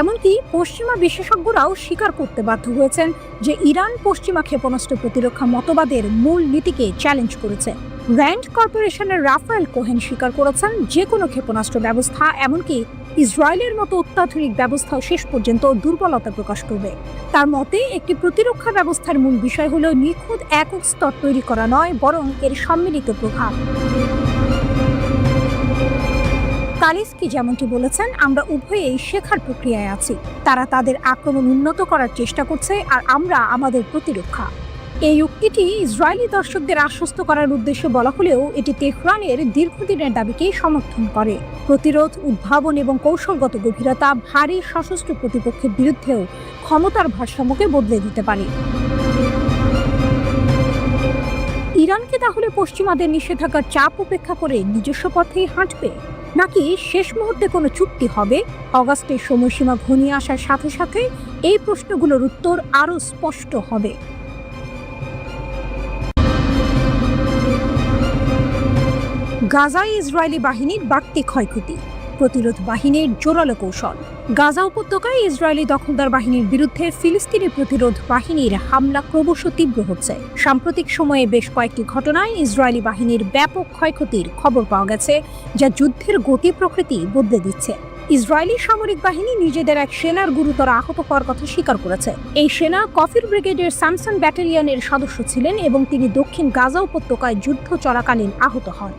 এমনকি পশ্চিমা বিশেষজ্ঞরাও স্বীকার করতে বাধ্য হয়েছেন যে ইরান পশ্চিমা ক্ষেপণাস্ত্র প্রতিরক্ষা মতবাদের মূল নীতিকে চ্যালেঞ্জ করেছে। র্যান্ড কর্পোরেশনের রাফায়েল কোহেন স্বীকার করেছেন যে কোনো ক্ষেপণাস্ত্র ব্যবস্থা, এমনকি ইসরায়েলের মতো অত্যাধুনিক ব্যবস্থাও শেষ পর্যন্ত দুর্বলতা প্রকাশ করবে। তার মতে একটি প্রতিরক্ষা ব্যবস্থার মূল বিষয় হলো নিখুঁত একক স্তর তৈরি করা নয়, বরং এর সম্মিলিত প্রভাব। কালিস্কি যেমনটি বলেছেন, আমরা উভয়েই শেখার প্রক্রিয়ায় আছি। তারা তাদের আক্রমণ উন্নত করার চেষ্টা করছে আর আমরা আমাদের প্রতিরক্ষা। এই উক্তিটি ইসরায়েলি দর্শকদের আশ্বস্ত করার উদ্দেশ্যে বলা হলেও এটি তেহরানের দীর্ঘদিনের দাবিকেই সমর্থন করে। প্রতিরোধ, উদ্ভাবন এবং কৌশলগত গভীরতা ভারী সশস্ত্র প্রতিপক্ষের বিরুদ্ধেও ক্ষমতার ভারসাম্যকে বদলে দিতে পারে। ইরানকে তাহলে পশ্চিমাদের নিষেধাজ্ঞার চাপ উপেক্ষা করে নিজস্ব পথেই হাঁটবে, নাকি শেষ মুহূর্তে কোনো চুক্তি হবে? অগাস্টের সময়সীমা ঘনিয়ে আসার সাথে সাথে এই প্রশ্নগুলোর উত্তর আরও স্পষ্ট হবে। গাজায় ইসরায়েলি বাহিনীর বাড়তি ক্ষয়ক্ষতি, প্রতিরোধ বাহিনীর জোরালো কৌশল। গাজা উপত্যকায় ইসরায়েলি দখলদার বাহিনীর বিরুদ্ধে ফিলিস্তিনি প্রতিরোধ বাহিনীর হামলা ক্রমশ তীব্র হচ্ছে। সাম্প্রতিক সময়ে বেশ কয়েকটি ঘটনায় ইসরায়েলি বাহিনীর ব্যাপক ক্ষয়ক্ষতির খবর পাওয়া গেছে, যা যুদ্ধের গতি প্রকৃতি বদলে দিচ্ছে। ইসরায়েলি সামরিক বাহিনী নিজেদের এক সেনার গুরুতর আহত হওয়ার কথা স্বীকার করেছে। এই সেনা কফির ব্রিগেডের স্যামসন ব্যাটালিয়নের সদস্য ছিলেন এবং তিনি দক্ষিণ গাজা উপত্যকায় যুদ্ধ চলাকালীন আহত হন।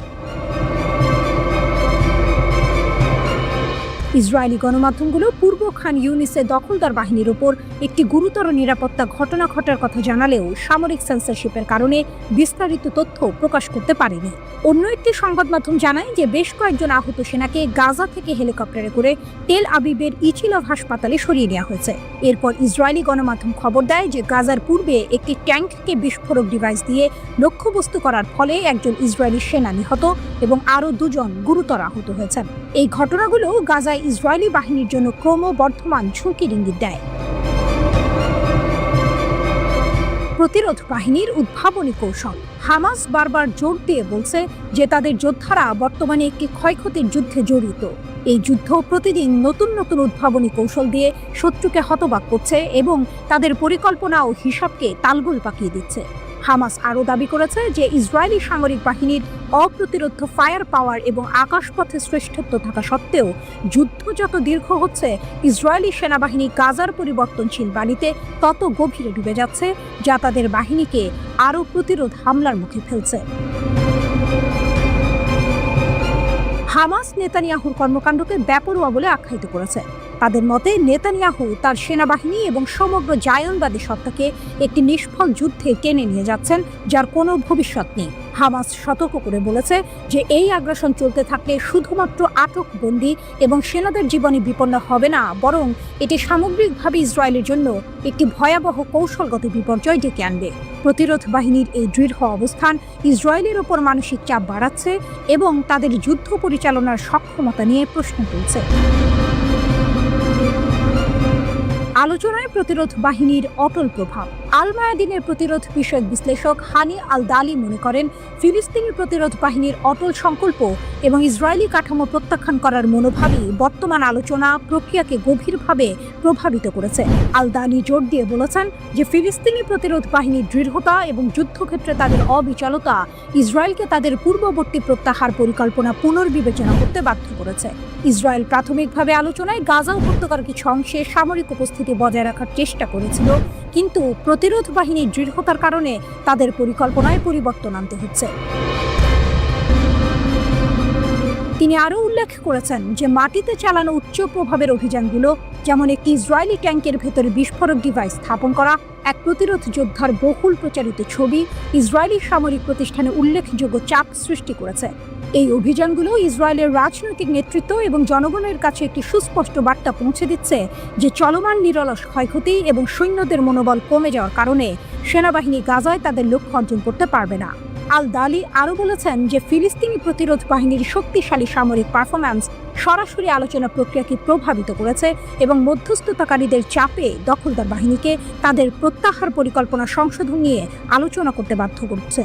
ইসরায়েলি গণমাধ্যমগুলো পূর্ব খান ইউনিসে দখলদার বাহিনীর ওপর একটি গুরুতর নিরাপত্তা ঘটনা ঘটার কথা জানালেও সামরিক সেন্সরশিপের কারণে বিস্তারিত তথ্য প্রকাশ করতে পারেনি। অন্য একটি সংবাদ মাধ্যম জানায় যে বেশ কয়েকজন আহত সেনাকে গাজা থেকে হেলিকপ্টারে করে তেল আবিবের ইচিলভ হাসপাতালে সরিয়ে নেওয়া হয়েছে। এরপর ইসরায়েলি গণমাধ্যম খবর দেয় যে গাজার পূর্বে একটি ট্যাঙ্ককে বিস্ফোরক ডিভাইস দিয়ে লক্ষ্যবস্তু করার ফলে একজন ইসরায়েলি সেনা নিহত এবং আরও দুজন গুরুতর আহত হয়েছেন। এই ঘটনাগুলো গাজায় ইসরায়েলি বাহিনীর জন্য ক্রমবর্ধমান ঝুঁকির ইঙ্গিত দেয়। প্রতিরোধ বাহিনীর উদ্ভাবনী কৌশল। হামাস বারবার জোর দিয়ে বলছে যে তাদের যোদ্ধারা বর্তমানে একটি ক্ষয়ক্ষতির যুদ্ধে জড়িত। এই যুদ্ধ প্রতিদিন নতুন নতুন উদ্ভাবনী কৌশল দিয়ে শত্রুকে হতবাক করছে এবং তাদের পরিকল্পনা ও হিসাবকে তালগোল পাকিয়ে দিচ্ছে। হামাস আরও দাবি করেছে যে ইসরায়েলি সামরিক বাহিনীর অপ্রতিরোধ ফায়ার পাওয়ার এবং আকাশপথে শ্রেষ্ঠত্ব থাকা সত্ত্বেও যুদ্ধ যত দীর্ঘ হচ্ছে, ইসরায়েলি সেনাবাহিনী গাজার পরিবর্তনশীল বালিতে তত গভীরে ডুবে যাচ্ছে, যা তাদের বাহিনীকে আরও প্রতিরোধ হামলার মুখে ফেলছে। হামাস নেতানিয়াহুর কর্মকাণ্ডকে বেপরোয়া বলে আখ্যায়িত করেছে। তাদের মতে নেতানিয়াহু তার সেনাবাহিনী এবং সমগ্র জায়নবাদী সত্তাকে একটি নিষ্ফল যুদ্ধে টেনে নিয়ে যাচ্ছেন, যার কোনো ভবিষ্যৎ নেই। হামাস সতর্ক করে বলেছে যে এই আগ্রাসন চলতে থাকলে শুধুমাত্র আটক বন্দী এবং সেনাদের জীবনে বিপন্ন হবে না, বরং এটি সামগ্রিকভাবে ইসরায়েলের জন্য একটি ভয়াবহ কৌশলগত বিপর্যয় ডেকে আনবে। প্রতিরোধ বাহিনীর এই দৃঢ় অবস্থান ইসরায়েলের ওপর মানসিক চাপ বাড়াচ্ছে এবং তাদের যুদ্ধ পরিচালনার সক্ষমতা নিয়ে প্রশ্ন তুলছে। আলোচনায় প্রতিরোধ বাহিনীর অটল প্রভাব। আল মায়াদিনের প্রতিরোধ বিষয়ক বিশ্লেষক হানি আল দালি মনে করেন, ফিলিস্তিনি প্রতিরোধ বাহিনীর অটল সংকল্প এবং ইসরায়েলি কাঠামো প্রত্যাখ্যান করার মনোভাবই বর্তমান আলোচনা প্রক্রিয়াকে গভীরভাবে প্রভাবিত করেছে। আল দালি জোর দিয়ে বলেছেন যে ফিলিস্তিনি প্রতিরোধ বাহিনীর দৃঢ়তা এবং যুদ্ধক্ষেত্রে তাদের অবিচলতা ইসরায়েলকে তাদের পূর্ববর্তী প্রত্যাহার পরিকল্পনা পুনর্বিবেচনা করতে বাধ্য করেছে। ইসরায়েল প্রাথমিকভাবে আলোচনায় গাজা উপত্যকার কিছু অংশে সামরিক উপস্থিতি বজায় রাখার চেষ্টা করেছিল, কিন্তু প্রতিরোধ বাহিনীর দৃঢ়তার কারণে তাদের পরিকল্পনায় পরিবর্তন আনতে হচ্ছে। তিনি আরও উল্লেখ করেছেন যে মাটিতে চালানো উচ্চ প্রভাবের অভিযানগুলো, যেমন একটি ইসরায়েলি ট্যাঙ্কের ভেতরে বিস্ফোরক ডিভাইস স্থাপন করা, এক প্রতিরোধ যোদ্ধার বহুল প্রচারিত ছবি, ইসরায়েলি সামরিক প্রতিষ্ঠানে উল্লেখযোগ্য চাপ সৃষ্টি করেছে। এই অভিযানগুলো ইসরায়েলের রাজনৈতিক নেতৃত্ব এবং জনগণের কাছে একটি সুস্পষ্ট বার্তা পৌঁছে দিচ্ছে যে চলমান নিরলস ক্ষয়ক্ষতি এবং সৈন্যদের মনোবল কমে যাওয়ার কারণে সেনাবাহিনী গাজায় তাদের লক্ষ্য অর্জন করতে পারবে না। আল দালি আরও বলেছেন যে ফিলিস্তিনি প্রতিরোধ বাহিনীর শক্তিশালী সামরিক পারফরম্যান্স সরাসরি আলোচনা প্রক্রিয়াকে প্রভাবিত করেছে এবং মধ্যস্থতাকারীদের চাপে দখলদার বাহিনীকে তাদের প্রত্যাহার পরিকল্পনা সংশোধন নিয়ে আলোচনা করতে বাধ্য করছে।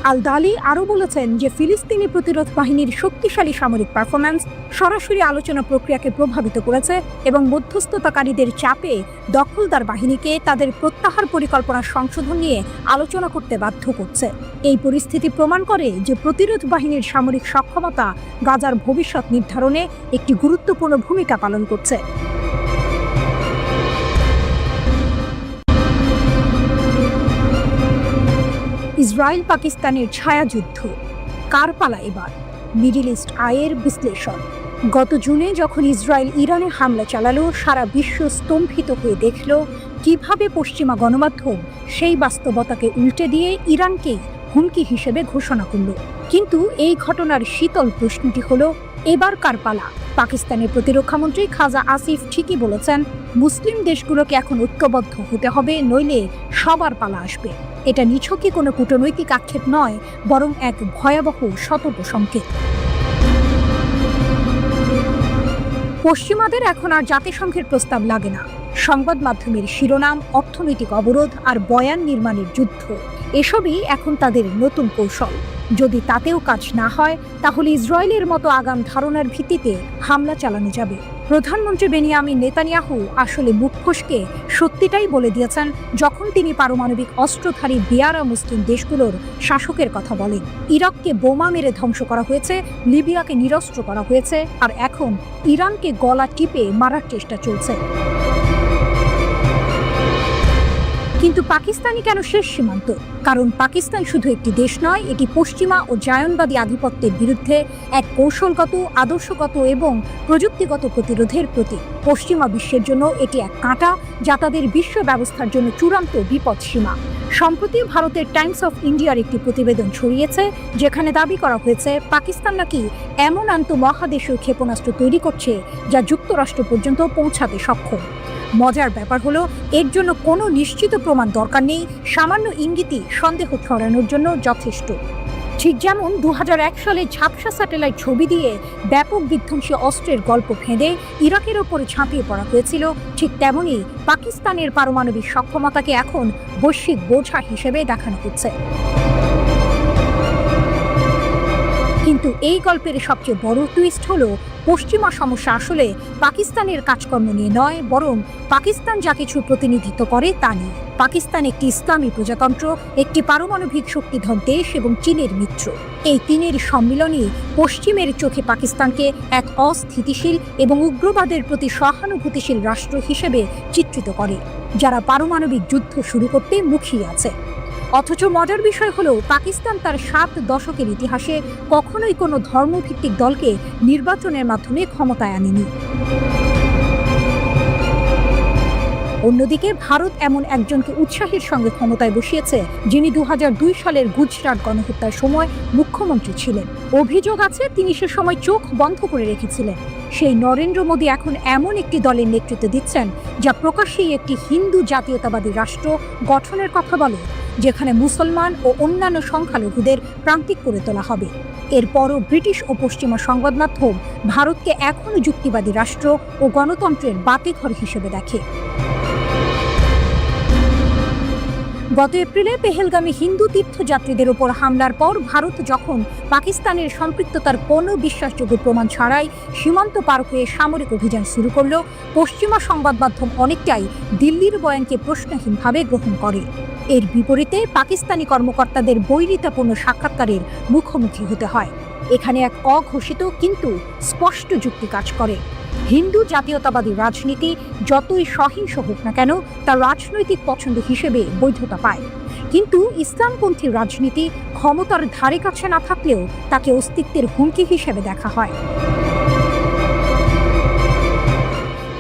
আল দালি আরও বলেছেন যে ফিলিস্তিনি প্রতিরোধ বাহিনীর শক্তিশালী সামরিক পারফরম্যান্স সরাসরি আলোচনা প্রক্রিয়াকে প্রভাবিত করেছে এবং মধ্যস্থতাকারীদের চাপে দখলদার বাহিনীকে তাদের প্রত্যাহার পরিকল্পনা সংশোধন নিয়ে আলোচনা করতে বাধ্য করছে। এই পরিস্থিতি প্রমাণ করে যে প্রতিরোধ বাহিনীর সামরিক সক্ষমতা গাজার ভবিষ্যৎ নির্ধারণে একটি গুরুত্বপূর্ণ ভূমিকা পালন করছে। ইসরায়েল পাকিস্তানের ছায়াযুদ্ধ, কার পালা এবার? মিডল ইস্ট আইয়ের বিশ্লেষণ। গত জুনে যখন ইসরায়েল ইরানে হামলা চালালো, সারা বিশ্ব স্তম্ভিত হয়ে দেখল কিভাবে পশ্চিমা গণমাধ্যম সেই বাস্তবতাকে উল্টে দিয়ে ইরানকে হুমকি হিসেবে ঘোষণা করল। কিন্তু এই ঘটনার শীতল প্রশ্নটি হলো, এবার কার পালা? পাকিস্তানের প্রতিরক্ষামন্ত্রী খাজা আসিফ ঠিকই বলেছেন, মুসলিম দেশগুলোকে এখন ঐক্যবদ্ধ হতে হবে, নইলে সবার পালা আসবে। এটা নিছকই কোনো কূটনৈতিক আক্ষেপ নয়, বরং এক ভয়াবহ সতর্ক সংকেত। পশ্চিমাদের এখন আর জাতিসংঘের প্রস্তাব লাগে না। সংবাদ মাধ্যমের শিরোনাম, অর্থনৈতিক অবরোধ আর বয়ান নির্মাণের যুদ্ধ, এসবই এখন তাদের নতুন কৌশল। যদি তাতেও কাজ না হয় তাহলে ইসরায়েলের মতো আগাম ধারণার ভিত্তিতে হামলা চালানো যাবে। প্রধানমন্ত্রী বেনিয়ামিন নেতানিয়াহু আসলে মুখ ফসকে সত্যিটাই বলে দিয়েছেন যখন তিনি পারমাণবিক অস্ত্রধারী বেয়ারা মুসলিম দেশগুলোর শাসকের কথা বলেন। ইরাককে বোমা মেরে ধ্বংস করা হয়েছে, লিবিয়াকে নিরস্ত্র করা হয়েছে, আর এখন ইরানকে গলা টিপে মারার চেষ্টা চলছে। কিন্তু পাকিস্তানই কেন শেষ সীমান্ত? কারণ পাকিস্তান শুধু একটি দেশ নয়, এটি পশ্চিমা ও জায়নবাদী আধিপত্যের বিরুদ্ধে এক কৌশলগত, আদর্শগত এবং প্রযুক্তিগত প্রতিরোধের প্রতীক। পশ্চিমা বিশ্বের জন্য এটি এক কাঁটা, যা তাদের বিশ্ব ব্যবস্থার জন্য চূড়ান্ত বিপদসীমা। সম্প্রতি ভারতের টাইমস অফ ইন্ডিয়ার একটি প্রতিবেদন ছড়িয়েছে, যেখানে দাবি করা হয়েছে পাকিস্তান নাকি এমন আন্তঃমহাদেশীয় ক্ষেপণাস্ত্র তৈরি করছে যা যুক্তরাষ্ট্র পর্যন্ত পৌঁছাতে সক্ষম। মজার ব্যাপার হলো, এর জন্য কোনো নিশ্চিত প্রমাণ দরকার নেই, সামান্য ইঙ্গিতই সন্দেহ ছড়ানোর জন্য যথেষ্ট। ঠিক যেমন 2001 সালে ঝাপসা স্যাটেলাইট ছবি দিয়ে ব্যাপক বিধ্বংসী অস্ত্রের গল্প ফেঁদে ইরাকের ওপরে ঝাঁপিয়ে পড়া হয়েছিল, ঠিক তেমনই পাকিস্তানের পারমাণবিক সক্ষমতাকে এখন বৈশ্বিক বোঝা হিসেবে দেখানো হচ্ছে। কিন্তু এই গল্পের সবচেয়ে বড় টুইস্ট হলো, পশ্চিমা সমস্যা আসলে পাকিস্তানের কাজকর্ম নিয়ে নয়, বরং পাকিস্তান যা কিছু প্রতিনিধিত্ব করে তা নিয়ে। পাকিস্তান একটি ইসলামী প্রজাতন্ত্র, একটি পারমাণবিক শক্তিধর দেশ এবং চীনের মিত্র। এই তিনের সম্মিলনই পশ্চিমের চোখে পাকিস্তানকে এক অস্থিতিশীল এবং উগ্রবাদের প্রতি সহানুভূতিশীল রাষ্ট্র হিসেবে চিত্রিত করে, যারা পারমাণবিক যুদ্ধ শুরু করতে মুখিয়ে আছে। অথচ মজার বিষয় হলো, পাকিস্তান তার 7 দশকের ইতিহাসে কখনোই কোনো ধর্মভিত্তিক দলকে নির্বাচনের মাধ্যমে ক্ষমতায় আনেনি। অন্যদিকে ভারত এমন একজনকে উৎসাহের সঙ্গে ক্ষমতায় বসিয়েছে, যিনি 2002 সালের গুজরাট গণহত্যার সময় মুখ্যমন্ত্রী ছিলেন। অভিযোগ আছে তিনি সে সময় চোখ বন্ধ করে রেখেছিলেন। সেই নরেন্দ্র মোদী এখন এমন একটি দলের নেতৃত্ব দিচ্ছেন, যা প্রকাশ্যেই একটি হিন্দু জাতীয়তাবাদী রাষ্ট্র গঠনের কথা বলে, যেখানে মুসলমান ও অন্যান্য সংখ্যালঘুদের প্রান্তিক করে তোলা হবে। এরপরও ব্রিটিশ ও পশ্চিমা সংবাদ মাধ্যম ভারতকে এখনও যুক্তিবাদী রাষ্ট্র ও গণতন্ত্রের বাতিঘর হিসেবে দেখে। গত এপ্রিলে পেহেলগামী হিন্দু তীর্থযাত্রীদের ওপর হামলার পর ভারত যখন পাকিস্তানের সম্পৃক্ততার কোনো বিশ্বাসযোগ্য প্রমাণ ছাড়াই সীমান্ত পার হয়ে সামরিক অভিযান শুরু করল, পশ্চিমা সংবাদ মাধ্যম অনেকটাই দিল্লির বয়ানকে প্রশ্নহীনভাবে গ্রহণ করে। এর বিপরীতে পাকিস্তানি কর্মকর্তাদের বৈরিতাপূর্ণ সাক্ষাৎকারের মুখোমুখি হতে হয়। এখানে এক অঘোষিত কিন্তু স্পষ্ট যুক্তি কাজ করে। হিন্দু জাতীয়তাবাদী রাজনীতি যতই সহিংস হোক না কেন, তার রাজনৈতিক পছন্দ হিসেবে বৈধতা পায়। কিন্তু ইসলামপন্থী রাজনীতি ক্ষমতার ধারে কাছে না থাকলেও তাকে অস্তিত্বের হুমকি হিসেবে দেখা হয়।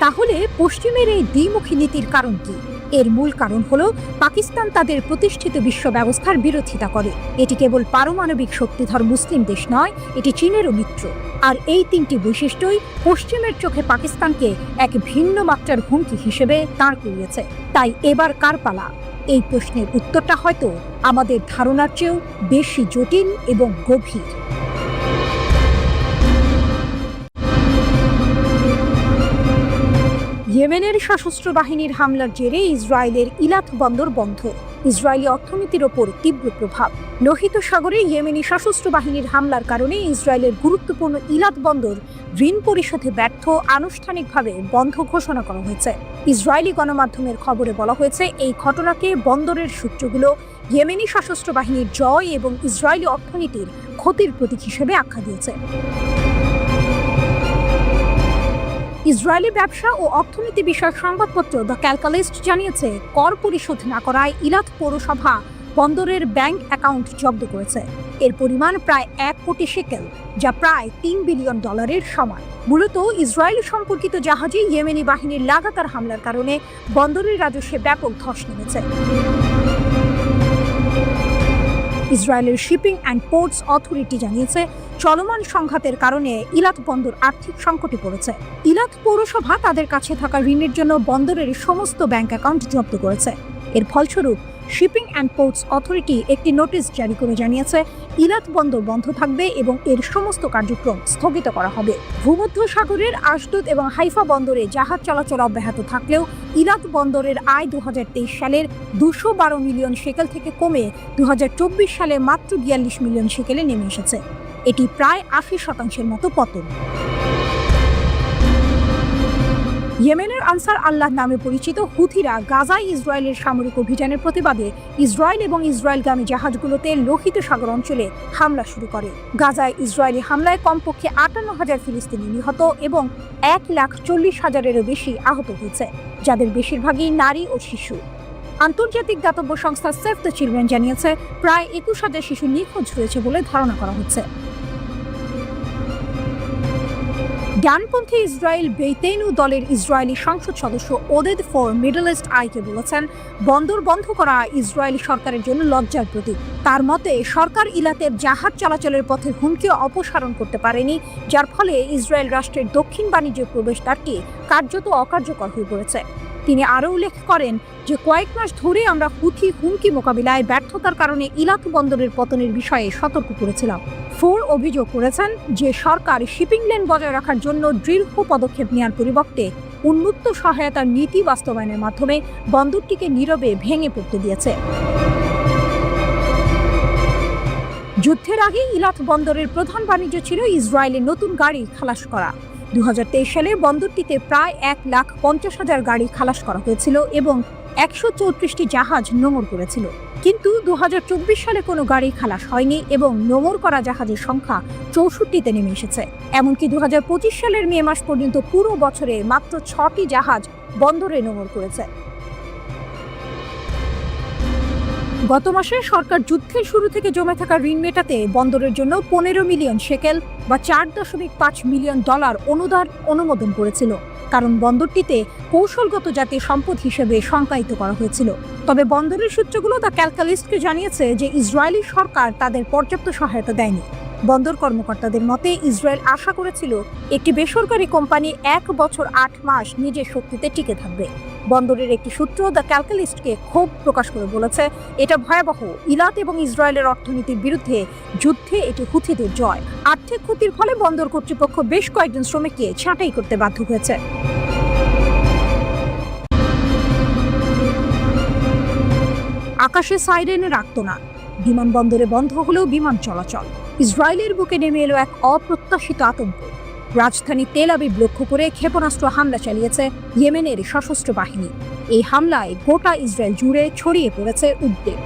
তাহলে পশ্চিমের এই দ্বিমুখী নীতির কারণ কি? এর মূল কারণ হলো, পাকিস্তান তাদের প্রতিষ্ঠিত বিশ্ব ব্যবস্থার বিরোধিতা করে। এটি কেবল পারমাণবিক শক্তিধর মুসলিম দেশ নয়, এটি চীনেরও মিত্র। আর এই 3টি বৈশিষ্ট্যই পশ্চিমের চোখে পাকিস্তানকে এক ভিন্ন মাত্রার হুমকি হিসেবে দাঁড় করিয়েছে। তাই এবার কার পালা? এই প্রশ্নের উত্তরটা হয়তো আমাদের ধারণার চেয়েও বেশি জটিল এবং গভীর। ইয়েমেনের সশস্ত্র বাহিনীর হামলার জেরে ইসরায়েলের ইলাত বন্দর বন্ধ। ইসরায়েলি অর্থনীতির ওপর তীব্র প্রভাব। লোহিত সাগরে ইয়েমেনি সশস্ত্র বাহিনীর হামলার কারণে ইসরায়েলের গুরুত্বপূর্ণ ইলাত বন্দর ঋণ পরিশোধে ব্যর্থ, আনুষ্ঠানিকভাবে বন্ধ ঘোষণা করা হয়েছে। ইসরায়েলি গণমাধ্যমের খবরে বলা হয়েছে, এই ঘটনাকে বন্দরের সূত্রগুলো ইয়েমেনি সশস্ত্র বাহিনীর জয় এবং ইসরায়েলি অর্থনীতির ক্ষতির প্রতীক হিসেবে আখ্যা দিয়েছে। ইসরায়েলি ব্যবসা ও অর্থনীতি বিষয়ক সংবাদপত্র দ্য ক্যালকালিস্ট জানিয়েছে, কর পরিশোধ না করায় ইলাত পৌরসভা বন্দরের ব্যাংক অ্যাকাউন্ট জব্দ করেছে। এর পরিমাণ প্রায় 1 কোটি শেকেল, যা প্রায় $3 বিলিয়ন সমান। মূলত ইসরায়েল সম্পর্কিত জাহাজে ইয়েমেনি বাহিনীর লাগাতার হামলার কারণে বন্দরের রাজস্বে ব্যাপক ধস নেমেছে। ইসরায়েলের শিপিং অ্যান্ড পোর্টস অথরিটি জানিয়েছে, চলমান সংঘাতের কারণে ইলাত বন্দর আর্থিক সংকটে পড়েছে। ইলাত পৌরসভা তাদের কাছে থাকা ঋণের জন্য বন্দরের সমস্ত ব্যাংক অ্যাকাউন্ট জব্দ করেছে। এর ফলস্বরূপ শিপিং অ্যান্ড পোর্টস অথরিটি একটি নোটিশ জারি করে জানিয়েছে ইলাত বন্দর বন্ধ থাকবে এবং এর সমস্ত কার্যক্রম স্থগিত করা হবে। ভূমধ্যসাগরের আশদোদ এবং হাইফা বন্দরে জাহাজ চলাচল অব্যাহত থাকলেও ইলাত বন্দরের আয় 2023 সালের 212 মিলিয়ন শেকেল থেকে কমে 2024 সালে মাত্র 42 মিলিয়ন শেকেলে নেমে এসেছে। এটি প্রায় 80% মতো পতন। ইয়েমেনের আনসার আল্লাহ নামে পরিচিত হুথিরা গাজায় ইসরায়েলের সামরিক অভিযানের প্রতিবাদে ইসরায়েল এবং ইসরায়েলগামী জাহাজগুলোতে লোহিত সাগর অঞ্চলে হামলা শুরু করে। গাজায় ইসরায়েলি হামলায় কমপক্ষে 58,000 ফিলিস্তিনি নিহত এবং 1,40,000-এরও বেশি আহত হয়েছে, যাদের বেশিরভাগই নারী ও শিশু। আন্তর্জাতিক দাতব্য সংস্থা সেভ দ্য চিলড্রেন জানিয়েছে প্রায় 21,000 শিশু নিখোঁজ হয়েছে বলে ধারণা করা হচ্ছে। ডানপন্থী ইসরায়েল বেইতেনু দলের ইসরায়েলি সংসদ সদস্য ওদেদ ফর মিডল ইস্ট আইকে বলেছেন, বন্দর বন্ধ করা ইসরায়েলি সরকারের জন্য লজ্জার প্রতীক। তার মতে সরকার ইলাতের জাহাজ চলাচলের পথের হুমকি অপসারণ করতে পারেনি, যার ফলে ইসরায়েল রাষ্ট্রের দক্ষিণ বাণিজ্য প্রবেশদ্বারটি কার্যত অকার্যকর হয়ে পড়েছে। তিনি আরও উল্লেখ করেন যে কয়েক মাস ধরে আমরা হুথি হুমকি মোকাবিলায় ব্যর্থতার কারণে ইলাত বন্দরের পতনের বিষয়ে সতর্ক করেছিলাম। ফোর অভিযোগ করেছেন যে সরকার শিপিং লেন বজায় রাখার জন্য দৃঢ় পদক্ষেপ নেওয়ার পরিবর্তে উন্মুক্ত সহায়তার নীতি বাস্তবায়নের মাধ্যমে বন্দরটিকে নীরবে ভেঙে পড়তে দিয়েছে। যুদ্ধের আগে ইলাত বন্দরের প্রধান বাণিজ্য ছিল ইসরায়েলের নতুন গাড়ি খালাস করা। 2023 সালে বন্দরটিতে প্রায় 1,50,000 গাড়ি খালাস করা হয়েছিল এবং 134টি জাহাজ নোঙর করেছিল। কিন্তু 2024 সালে কোনো গাড়ি খালাস হয়নি এবং নোঙর করা জাহাজের সংখ্যা 64তে নেমে এসেছে। এমনকি 2025 সালের মে মাস পর্যন্ত পুরো বছরে মাত্র 6টি জাহাজ বন্দরে নোঙর করেছে। গত মাসে সরকার যুদ্ধের শুরু থেকে জমে থাকা ঋণ মেটাতে বন্দরের জন্য 15 মিলিয়ন শেকেল বা $4.5 মিলিয়ন অনুদান অনুমোদন করেছিল, কারণ বন্দরটিতে কৌশলগত জাতীয় সম্পদ হিসেবে সংজ্ঞায়িত করা হয়েছিল। তবে বন্দরের সূত্রগুলো দ্য ক্যালকালিস্টকে জানিয়েছে যে ইসরায়েলি সরকার তাদের পর্যাপ্ত সহায়তা দেয়নি। বন্দর কর্মকর্তাদের মতে ইসরায়েল আশা করেছিল একটি বেসরকারি কোম্পানি 1 বছর 8 মাস নিজের শক্তিতে টিকে থাকবে। বন্দরের একটি সূত্র দ্য ক্যালকালিস্টকে ক্ষোভ প্রকাশ করে বলেছে, এটা ভয়াবহ। ইলাত এবং ইসরায়েলের অর্থনীতির বিরুদ্ধে যুদ্ধে এটি হুথিদের জয়। আর্থিক ক্ষতির ফলে বন্দর কর্তৃপক্ষ বেশ কয়েকজন শ্রমিককে ছাঁটাই করতে বাধ্য হয়েছে। আকাশে সাইরেনের আর্তনা, বিমানবন্দরে বন্ধ হলেও বিমান চলাচল। ইসরায়েলের বুকে নেমে এলো এক অপ্রত্যাশিত আতঙ্ক। রাজধানী তেল আবিব লক্ষ্য করে ক্ষেপণাস্ত্র হামলা চালিয়েছে ইয়েমেনের সশস্ত্র বাহিনী। এই হামলায় গোটা ইসরায়েল জুড়ে ছড়িয়ে পড়েছে উদ্বেগ।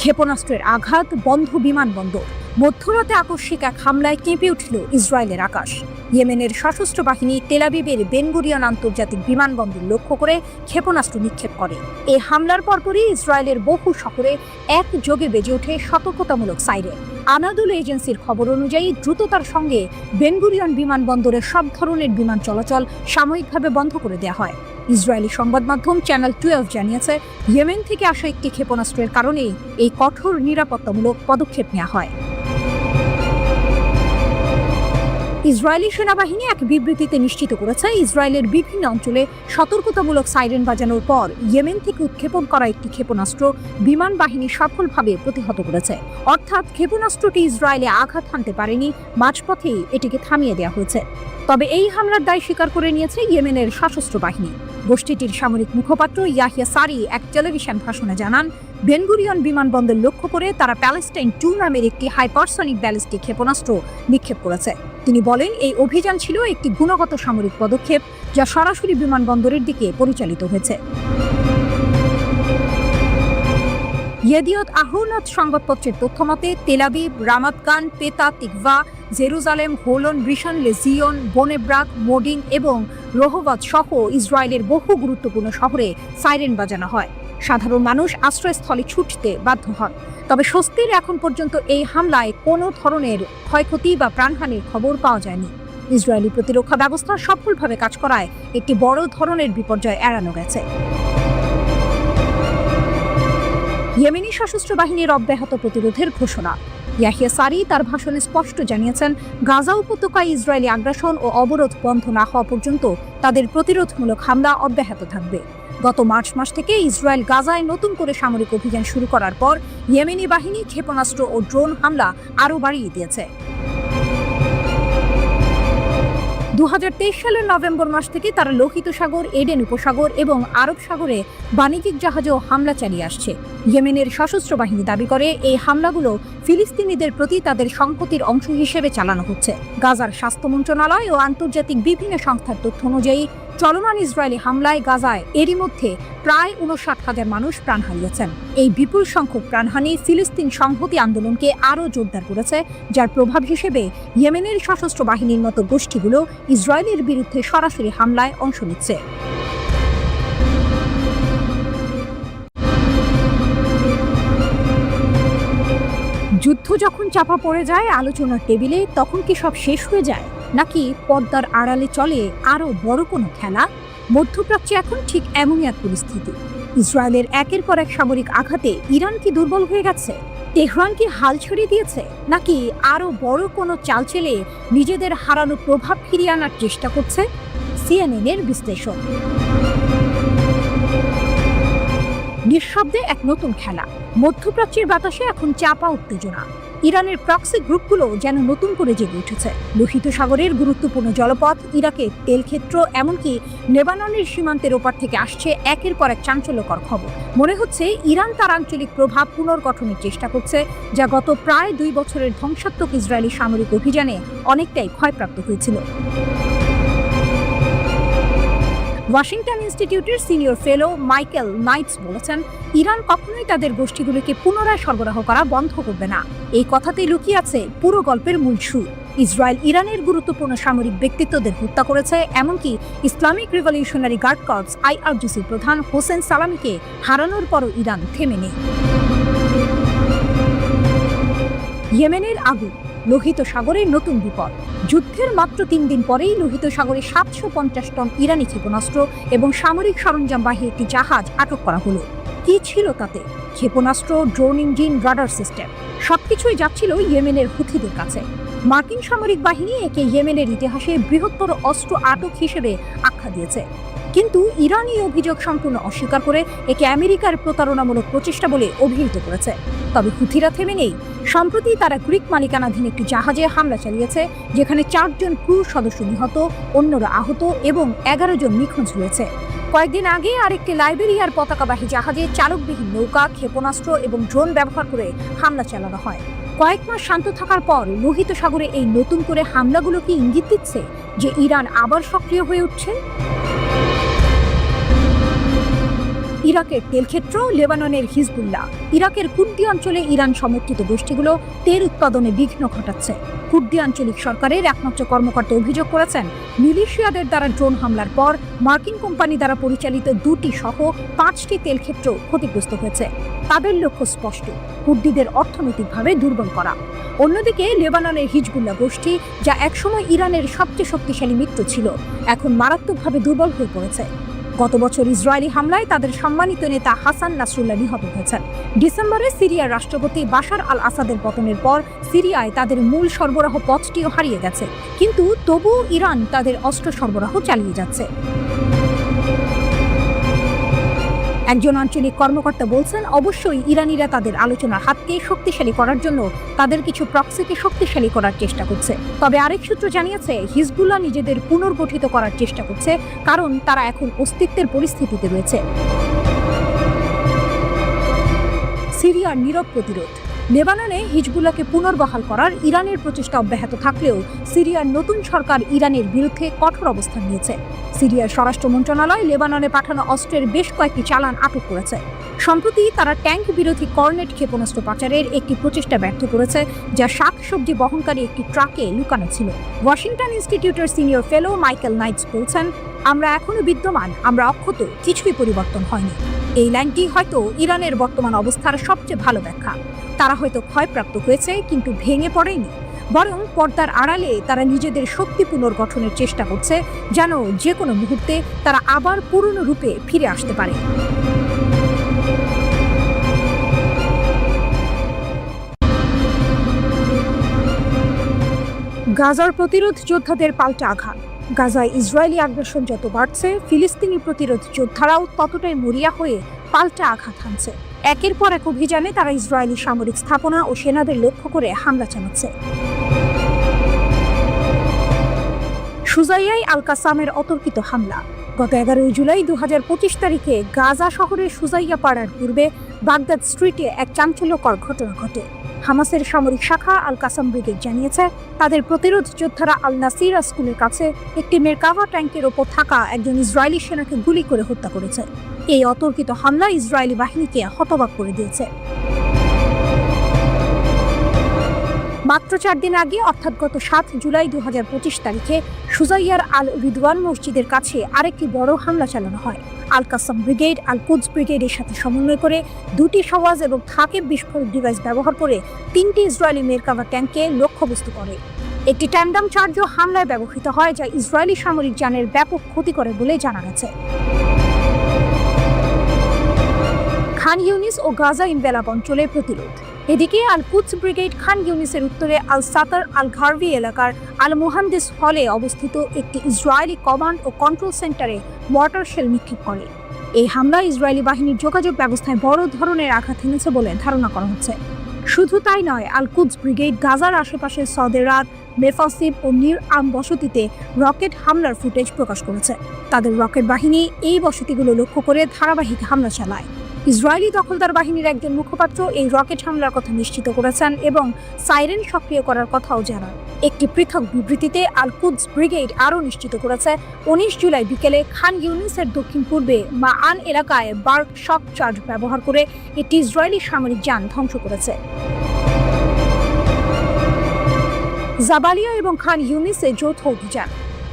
ক্ষেপণাস্ত্রের আঘাত, বন্ধ বিমানবন্দর। মধ্যরাতে আকস্মিক এক হামলায় কেঁপে উঠল ইসরায়েলের আকাশ। ইয়েমেনের সশস্ত্র বাহিনী তেল আবিবের বেন গুরিয়ন আন্তর্জাতিক বিমানবন্দর লক্ষ্য করে ক্ষেপণাস্ত্র নিক্ষেপ করে। এই হামলার পরপরই ইসরায়েলের বহু শহরে একযোগে বেজে ওঠে সতর্কতামূলক সাইরেন। আনাদুল এজেন্সির খবর অনুযায়ী দ্রুততার সঙ্গে বেন গুরিয়ন বিমানবন্দরের সব ধরনের বিমান চলাচল সাময়িকভাবে বন্ধ করে দেওয়া হয়। ইসরায়েলি সংবাদ মাধ্যম চ্যানেল 12 জানিয়েছে, ইয়েমেন থেকে আসা একটি ক্ষেপণাস্ত্রের কারণেই এই কঠোর নিরাপত্তামূলক পদক্ষেপ নেওয়া হয়। ইসরায়েলি সেনাবাহিনী এক বিবৃতিতে নিশ্চিত করেছে, ইসরায়েলের বিভিন্ন অঞ্চলে সতর্কতামূলক সাইরেন বাজানোর পর ইয়েমেন থেকে উৎক্ষেপণ করা একটি ক্ষেপণাস্ত্র বিমান বাহিনী সফলভাবে প্রতিহত করেছে। অর্থাৎ ক্ষেপণাস্ত্রটি ইসরায়েলে আঘাত হানতে পারেনি, মাঝপথেই এটিকে থামিয়ে দেওয়া হয়েছে। তবে এই হামলার দায় স্বীকার করে নিয়েছে ইয়েমেনের সশস্ত্র বাহিনী। গোষ্ঠীটির সামরিক মুখপাত্র ইয়াহিয়া সারি এক টেলিভিশন ভাষণে জানান, বেন গুরিয়ন বিমানবন্দর লক্ষ্য করে তারা প্যালেস্টাইন 2 নামের একটি হাইপারসনিক ব্যালিস্টিক ক্ষেপণাস্ত্র নিক্ষেপ করেছে। তিনি বলেন, এই অভিযান ছিল একটি গুণগত সামরিক পদক্ষেপ যা সরাসরি বিমানবন্দরের দিকে পরিচালিত হয়েছে। ইয়েদিয়ত আহরোনট সংবাদপত্রের তথ্যমতে তেল আবিব, রামাত গান, পেতা তিকভা, জেরুজালেম, হোলন, রিশন লেজিয়ন, বোনেব্রাক, মোডিন এবং রোহবাত সহ ইসরায়েলের বহু গুরুত্বপূর্ণ শহরে সাইরেন বাজানো হয়। সাধারণ মানুষ আশ্রয়স্থলে ছুটতে বাধ্য হন। তবে স্বস্তির এখন পর্যন্ত এই হামলায় কোনো ধরনের ক্ষয়ক্ষতি বা প্রাণহানির খবর পাওয়া যায়নি। ইসরায়েলি প্রতিরক্ষা ব্যবস্থা সফলভাবে কাজ করায় একটি বড় ধরনের বিপর্যয় এড়ানো গেছে। ইয়েমেনি সশস্ত্র বাহিনীর অব্যাহত প্রতিরোধের ঘোষণা। ইয়াহিয়া সারি তার ভাষণে স্পষ্ট জানিয়েছেন, গাজা উপত্যকায় ইসরায়েলি আগ্রাসন ও অবরোধ বন্ধ না হওয়া পর্যন্ত তাদের প্রতিরোধমূলক হামলা অব্যাহত থাকবে। গত মার্চ মাস থেকে ইসরায়েল গাজায় নতুন করে সামরিক অভিযান শুরু করার পর ইয়েমেনি বাহিনী ক্ষেপণাস্ত্র ও ড্রোন হামলা আরও বাড়িয়ে দিয়েছে। 2023 সালের নভেম্বর মাস থেকে তারা লোহিত সাগর, এডেন উপসাগর এবং আরব সাগরে বাণিজ্যিক জাহাজেও হামলা চালিয়ে আসছে। ইয়েমেনের সশস্ত্র বাহিনী দাবি করে এই হামলাগুলো ফিলিস্তিনিদের প্রতি তাদের সংহতির অংশ হিসেবে চালানো হচ্ছে। গাজার স্বাস্থ্য মন্ত্রণালয় ও আন্তর্জাতিক বিভিন্ন সংস্থার তথ্য অনুযায়ী চলমান ইসরায়েলি হামলায় গাজায় এরই মধ্যে প্রায় 59,000 মানুষ প্রাণ হারিয়েছেন। এই বিপুল সংখ্যক প্রাণহানি ফিলিস্তিন সংহতি আন্দোলনকে আরও জোরদার করেছে, যার প্রভাব হিসেবে ইয়েমেনের সশস্ত্র বাহিনীর মতো গোষ্ঠীগুলো ইসরায়েলের বিরুদ্ধে সরাসরি হামলায় অংশ নিচ্ছে। যুদ্ধ যখন চাপা পড়ে যায় আলোচনার টেবিলে, তখন কি সব শেষ হয়ে যায়, নাকি পর্দার আড়ালে চলে আরও বড় কোনো খেলা? মধ্যপ্রাচ্যে এখন ঠিক এমনই এক পরিস্থিতি। ইসরায়েলের একের পর এক সামরিক আঘাতে ইরান কি দুর্বল হয়ে গেছে? তেহরান কি হাল ছেড়ে দিয়েছে, নাকি আরও বড় কোনো চাল চেলে নিজেদের হারানো প্রভাব ফিরিয়ে আনার চেষ্টা করছে? সিএনএনের বিশ্লেষণ। নিঃশব্দে এক নতুন খেলা। মধ্যপ্রাচ্যের বাতাসে এখন চাপা উত্তেজনা। ইরানের প্রক্সি গ্রুপগুলো যেন নতুন করে জেগে উঠেছে। লোহিত সাগরের গুরুত্বপূর্ণ জলপথ, ইরাকের তেলক্ষেত্র, এমনকি লেবাননের সীমান্তের ওপার থেকে আসছে একের পর এক চাঞ্চল্যকর খবর। মনে হচ্ছে ইরান তার আঞ্চলিক প্রভাব পুনর্গঠনের চেষ্টা করছে, যা গত প্রায় 2 বছরের ধ্বংসাত্মক ইসরায়েলি সামরিক অভিযানে অনেকটাই ক্ষয়প্রাপ্ত হয়েছিল। ওয়াশিংটন ইনস্টিটিউটের সিনিয়র ফেলো মাইকেল নাইটস বলেছেন, ইরান কখনোই তাদের গোষ্ঠীগুলোকে পুনরায় সরবরাহ করা বন্ধ করবে না। এই কথাতেই লুকিয়ে আছে পুরো গল্পের মূল সুর। ইসরায়েল ইরানের গুরুত্বপূর্ণ সামরিক ব্যক্তিত্বদের হত্যা করেছে, এমনকি ইসলামিক রিভলিউশনারি গার্ড কর্পস IRGCর প্রধান হোসেন সালামিকে হারানোর পরও ইরান থেমে নেই। ইয়েমেনের আগুন, লোহিত সাগরের নতুন বিপদ। যুদ্ধের মাত্র 3 দিন পরেই লোহিত সাগরে 750 টন ইরানি ক্ষেপণাস্ত্র এবং সামরিক সরঞ্জামবাহী একটি জাহাজ আটক করা হলো। কি ছিল তাতে? ক্ষেপণাস্ত্র, ড্রোন ইঞ্জিন, রাডার সিস্টেম, সবকিছুই যাচ্ছিল ইয়েমেনের হুথিদের কাছে। মার্কিন সামরিক বাহিনী একে ইয়েমেনের ইতিহাসে বৃহত্তর অস্ত্র আটক হিসেবে আখ্যা দিয়েছে, কিন্তু ইরান এই অভিযোগ সম্পূর্ণ অস্বীকার করে একে আমেরিকার প্রতারণামূলক প্রচেষ্টা বলে অভিহিত করেছে। তবে হুথিরা থেমে নেই। সম্প্রতি তারা গ্রিক মালিকানাধীন একটি জাহাজে হামলা চালিয়েছে, যেখানে 4 জন ক্রু সদস্য নিহত, অন্যরা আহত এবং 11 জন নিখোঁজ হয়েছে। কয়েকদিন আগে আরেকটি লাইবেরিয়ার পতাকাবাহী জাহাজে চালকবিহীন নৌকা, ক্ষেপণাস্ত্র এবং ড্রোন ব্যবহার করে হামলা চালানো হয়। কয়েক মাস শান্ত থাকার পর লোহিত সাগরে এই নতুন করে হামলাগুলো কি ইঙ্গিত দিচ্ছে যে ইরান আবার সক্রিয় হয়ে উঠছে? ইরাকের তেলক্ষেত্র, লেবাননের হিজবুল্লাহ, ইরাকের কুর্দি অঞ্চলে ইরান সমর্থিত গোষ্ঠীগুলো তেল উৎপাদনে বিঘ্ন ঘটাচ্ছে। কুর্দি আঞ্চলিক সরকারের একমাত্র কর্মকর্তা অভিযোগ করেছেন, মিলিশিয়াদের দ্বারা ড্রোন হামলার পর মার্কিন কোম্পানি দ্বারা পরিচালিত 2টি সহ 5টি তেলক্ষেত্র ক্ষতিগ্রস্ত হয়েছে। তাদের লক্ষ্য স্পষ্ট, কুর্দিদের অর্থনৈতিকভাবে দুর্বল করা। অন্যদিকে লেবাননের হিজবুল্লাহ গোষ্ঠী, যা একসময় ইরানের সবচেয়ে শক্তিশালী মিত্র ছিল, এখন মারাত্মকভাবে দুর্বল হয়ে পড়েছে। গত বছর ইসরায়েলি হামলায় তাদের সম্মানিত নেতা হাসান নাসরুল্লাহ নিহত হয়েছেন। ডিসেম্বরে সিরিয়ার রাষ্ট্রপতি বাশার আল আসাদের পতনের পর সিরিয়ায় তাদের মূল সরবরাহ পথটিও হারিয়ে গেছে, কিন্তু তবুও ইরান তাদের অস্ত্র সরবরাহ চালিয়ে যাচ্ছে। একজন আঞ্চলিক কর্মকর্তা বলছেন, অবশ্যই ইরানিরা তাদের আলোচনার হাতকে শক্তিশালী করার জন্য তাদের কিছু প্রক্সিকে শক্তিশালী করার চেষ্টা করছে। তবে আরেক সূত্র জানিয়েছে, হিজবুল্লাহ নিজেদের পুনর্গঠিত করার চেষ্টা করছে, কারণ তারা এখন অস্তিত্বের পরিস্থিতিতে রয়েছে। সিরিয়ার নীরব প্রতিরোধ। লেবাননে হিজবুল্লাহকে পুনর্বহাল করার ইরানের প্রচেষ্টা অব্যাহত থাকলেও সিরিয়ার নতুন সরকার ইরানের বিরুদ্ধে কঠোর অবস্থান নিয়েছে। সিরিয়ার স্বরাষ্ট্র মন্ত্রণালয় লেবাননে পাঠানো অস্ত্রের বেশ কয়েকটি চালান আটক করেছে। সম্প্রতি তারা ট্যাঙ্ক বিরোধী কর্নেট ক্ষেপণাস্ত্র পাচারের একটি প্রচেষ্টা ব্যর্থ করেছে, যা শাকসবজি বহনকারী একটি ট্রাকে লুকানো ছিল। ওয়াশিংটন ইনস্টিটিউটের সিনিয়র ফেলো মাইকেল নাইটস বলছেন, আমরা এখনো বিদ্যমান, আমরা অক্ষত, কিছুই পরিবর্তন হয়নি। এই লাইনটি হয়তো ইরানের বর্তমান অবস্থার সবচেয়ে ভালো ব্যাখ্যা। তারা হয়তো ক্ষয়প্রাপ্ত হয়েছে, কিন্তু ভেঙে পড়েনি, বরং পর্দার আড়ালে তারা নিজেদের শক্তি পুনর্গঠনের চেষ্টা করছে, যেন যে কোনো মুহূর্তে তারা আবার পুরনো রূপে ফিরে আসতে পারে। গাজার প্রতিরোধ যোদ্ধাদের পাল্টা আঘাত। গাজায় ইসরায়েলি আগ্রাসন যত বাড়ছে, ফিলিস্তিনি প্রতিরোধ যোদ্ধারাও ততটাই মরিয়া হয়ে পাল্টা আঘাত হানছে। একের পর এক অভিযানে তারা ইসরায়েলি সামরিক স্থাপনা ও সেনাদের লক্ষ্য করে হামলা চালাচ্ছে। সুজাইয়ায় আল কাসামের অতর্কিত হামলা। গত 11 জুলাই 2025 তারিখে গাজা শহরের সুজাইয়া পাড়ার পূর্বে বাগদাদ স্ট্রিটে এক চাঞ্চল্যকর ঘটনা ঘটে। হামাসের সামরিক শাখা আল কাসাম ব্রিগেড জানিয়েছে, তাদের প্রতিরোধ যোদ্ধারা আল নাসিরা স্কুলের কাছে একটি মেরকাভা ট্যাঙ্কের ওপর থাকা একজন ইসরায়েলি সেনাকে গুলি করে হত্যা করেছে। এই অতর্কিত হামলা ইসরায়েলি বাহিনীকে হতবাক করে দিয়েছে। মাত্র 4 দিন আগে অর্থাৎ গত 7 জুলাই 2025 তারিখে সুজাইয়ার আল রিদওয়ান মসজিদের কাছে আরেকটি বড় হামলা চালানো হয়। আল কাসাম ব্রিগেড আল কুদস ব্রিগেডের সাথে সমন্বয় করে 2টি সওয়াজ এবং থাকেব বিস্ফোরক ডিভাইস ব্যবহার করে 3টি ইসরায়েলি মেরকাভা ট্যাঙ্ককে লক্ষ্যবস্তু করে। একটি ট্যান্ডাম চার্জও হামলায় ব্যবহৃত হয়, যা ইসরায়েলি সামরিক যানের ব্যাপক ক্ষতি করে বলে জানা গেছে। খান ইউনিস ও গাজা ইনভেলাপ অঞ্চলে প্রতিরোধ। এদিকে আল কুদস ব্রিগেড খান ইউনিসের উত্তরে আল সাতার আল ঘারভি এলাকার আল মুহান্দিস হলে অবস্থিত একটি ইসরায়েলি কমান্ড ও কন্ট্রোল সেন্টারে মর্টার শেল নিক্ষেপ করে। এই হামলা ইসরায়েলি বাহিনীর যোগাযোগ ব্যবস্থায় বড় ধরনের আঘাত এনেছে বলে ধারণা করা হচ্ছে। শুধু তাই নয়, আল কুদস ব্রিগেড গাজার আশেপাশে সদেরাত, মেফাসিব ও নির আম বসতিতে রকেট হামলার ফুটেজ প্রকাশ করেছে। তাদের রকেট বাহিনী এই বসতিগুলো লক্ষ্য করে ধারাবাহিক হামলা চালায়। ইসরায়েলি দখলদার বাহিনীর একজন মুখপাত্র এই রকেট হামলার কথা নিশ্চিত করেছেন এবং সাইরেন সক্রিয় করার কথাও জানান। একটি পৃথক বিবৃতিতে আল কুদস ব্রিগেড আরও নিশ্চিত করেছে, 19 জুলাই বিকেলে খান ইউনিসের দক্ষিণ পূর্বে মাআন এলাকায় বার্ক শক চার্জ ব্যবহার করে একটি ইসরায়েলি সামরিক যান ধ্বংস করেছে। জাবালিয়া এবং খান ইউনিসে যৌথ অভিযান।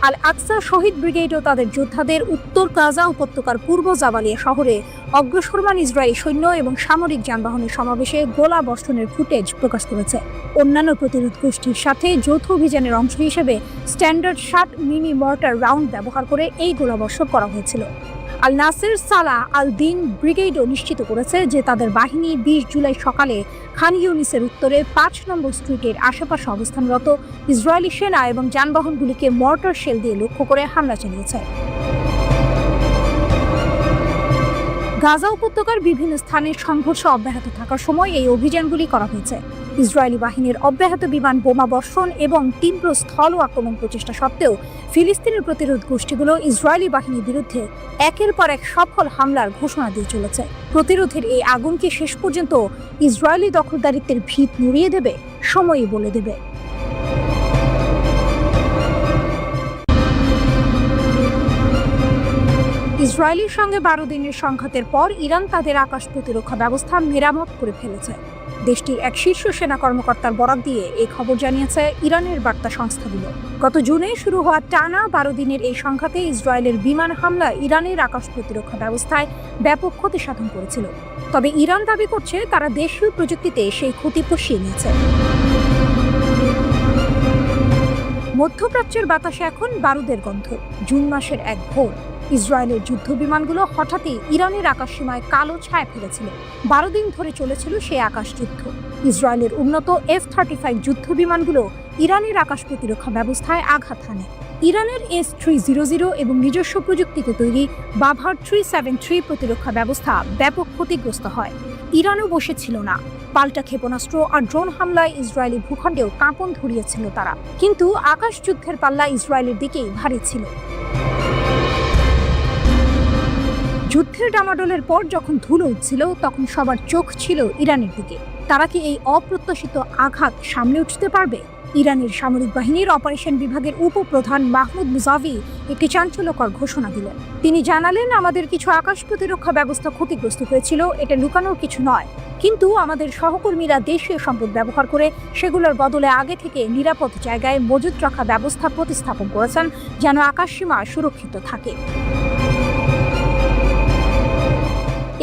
আল আকসা শহীদ ব্রিগেডও তাদের যোদ্ধাদের উত্তর গাজা উপত্যকার পূর্ব জাবালিয়া শহরে অগ্রসরমান ইসরায়েলি সৈন্য এবং সামরিক যানবাহনের সমাবেশে গোলা বর্ষণের ফুটেজ প্রকাশ করেছে। অন্যান্য প্রতিরোধ গোষ্ঠীর সাথে যৌথ অভিযানের অংশ হিসেবে স্ট্যান্ডার্ড 60 মিনি মর্টার রাউন্ড ব্যবহার করে এই গোলাবর্ষণ করা হয়েছিল। আল নাসের সালাহ আল দিন ব্রিগেডও নিশ্চিত করেছে যে তাদের বাহিনী 20 জুলাই সকালে খান ইউনিসের উত্তরে 5 নম্বর স্ট্রিটের আশেপাশে অবস্থানরত ইসরায়েলি সেনা এবং যানবাহনগুলিকে মর্টার শেল দিয়ে লক্ষ্য করে হামলা চালিয়েছে। গাজা উপত্যকার বিভিন্ন স্থানে সংঘর্ষ অব্যাহত থাকার সময় এই অভিযানগুলি করা হয়েছে। ইসরায়েলি বাহিনীর অব্যাহত বিমান বোমা বর্ষণ এবং তীব্র স্থল আক্রমণ প্রচেষ্টা সত্ত্বেও ফিলিস্তিনের প্রতিরোধ গোষ্ঠীগুলো ইসরায়েলি বাহিনীর বিরুদ্ধে একের পর এক সফল হামলার ঘোষণা দিয়ে চলেছে। প্রতিরোধের এই আগুন কি শেষ পর্যন্ত ইসরায়েলি দখলদারিত্বের ভিত নুড়িয়ে দেবে? সময়ই বলে দেবে। ইসরায়েলের সঙ্গে 12 দিনের সংঘাতের পর ইরান তাদের আকাশ প্রতিরক্ষা ব্যবস্থা মেরামত করে ফেলেছে। দেশটির এক শীর্ষ সেনা কর্মকর্তার বরাত দিয়ে এই খবর জানিয়েছে ইরানের বার্তা সংস্থাগুলো। গত জুনে শুরু হওয়া টানা 12 দিনের এই সংঘাতে ইসরায়েলের বিমান হামলা ইরানের আকাশ প্রতিরক্ষা ব্যবস্থায় ব্যাপক ক্ষতি সাধন করেছিল। তবে ইরান দাবি করছে তারা দেশীয় প্রযুক্তিতে সেই ক্ষতি পুষিয়ে নিয়েছে। মধ্যপ্রাচ্যের বাতাসে এখন বারুদের গন্ধ। জুন মাসের এক ভোর ইসরায়েলের যুদ্ধ বিমানগুলো হঠাৎই ইরানের আকাশসীমায় কালো ছায়া ফেলেছিল। 12 দিন ধরে চলেছিল সেই আকাশ যুদ্ধ। ইসরায়েলের উন্নত F-35 যুদ্ধ বিমানগুলো ইরানের আকাশ প্রতিরক্ষা ব্যবস্থায় আঘাত হানে। ইরানের S-300 এবং নিজস্ব প্রযুক্তিতে তৈরি বাভার 373 প্রতিরক্ষা ব্যবস্থা ব্যাপক ক্ষতিগ্রস্ত হয়। ইরানও বসেছিল না। পাল্টা ক্ষেপণাস্ত্র আর ড্রোন হামলায় ইসরায়েলি ভূখণ্ডেও কাঁপন ধরিয়েছিল তারা। কিন্তু আকাশ যুদ্ধের পাল্লা ইসরায়েলের দিকেই ভারী ছিল। যুদ্ধের ডামাডোলের পর যখন ধুলো উঠছিল, তখন সবার চোখ ছিল ইরানের দিকে। তারা কি এই অপ্রত্যাশিত আঘাত সামলে উঠতে পারবে? ইরানের সামরিক বাহিনীর অপারেশন বিভাগের উপপ্রধান মাহমুদ মুজাভি একটি চাঞ্চল্যকর ঘোষণা দিলেন। তিনি জানালেন, আমাদের কিছু আকাশ প্রতিরক্ষা ব্যবস্থা ক্ষতিগ্রস্ত হয়েছিল, এটা লুকানোর কিছু নয়। কিন্তু আমাদের সহকর্মীরা দেশীয় সম্পদ ব্যবহার করে সেগুলোর বদলে আগে থেকে নিরাপদ জায়গায় মজুত রাখা ব্যবস্থা প্রতিস্থাপন করেছেন, যেন আকাশসীমা সুরক্ষিত থাকে।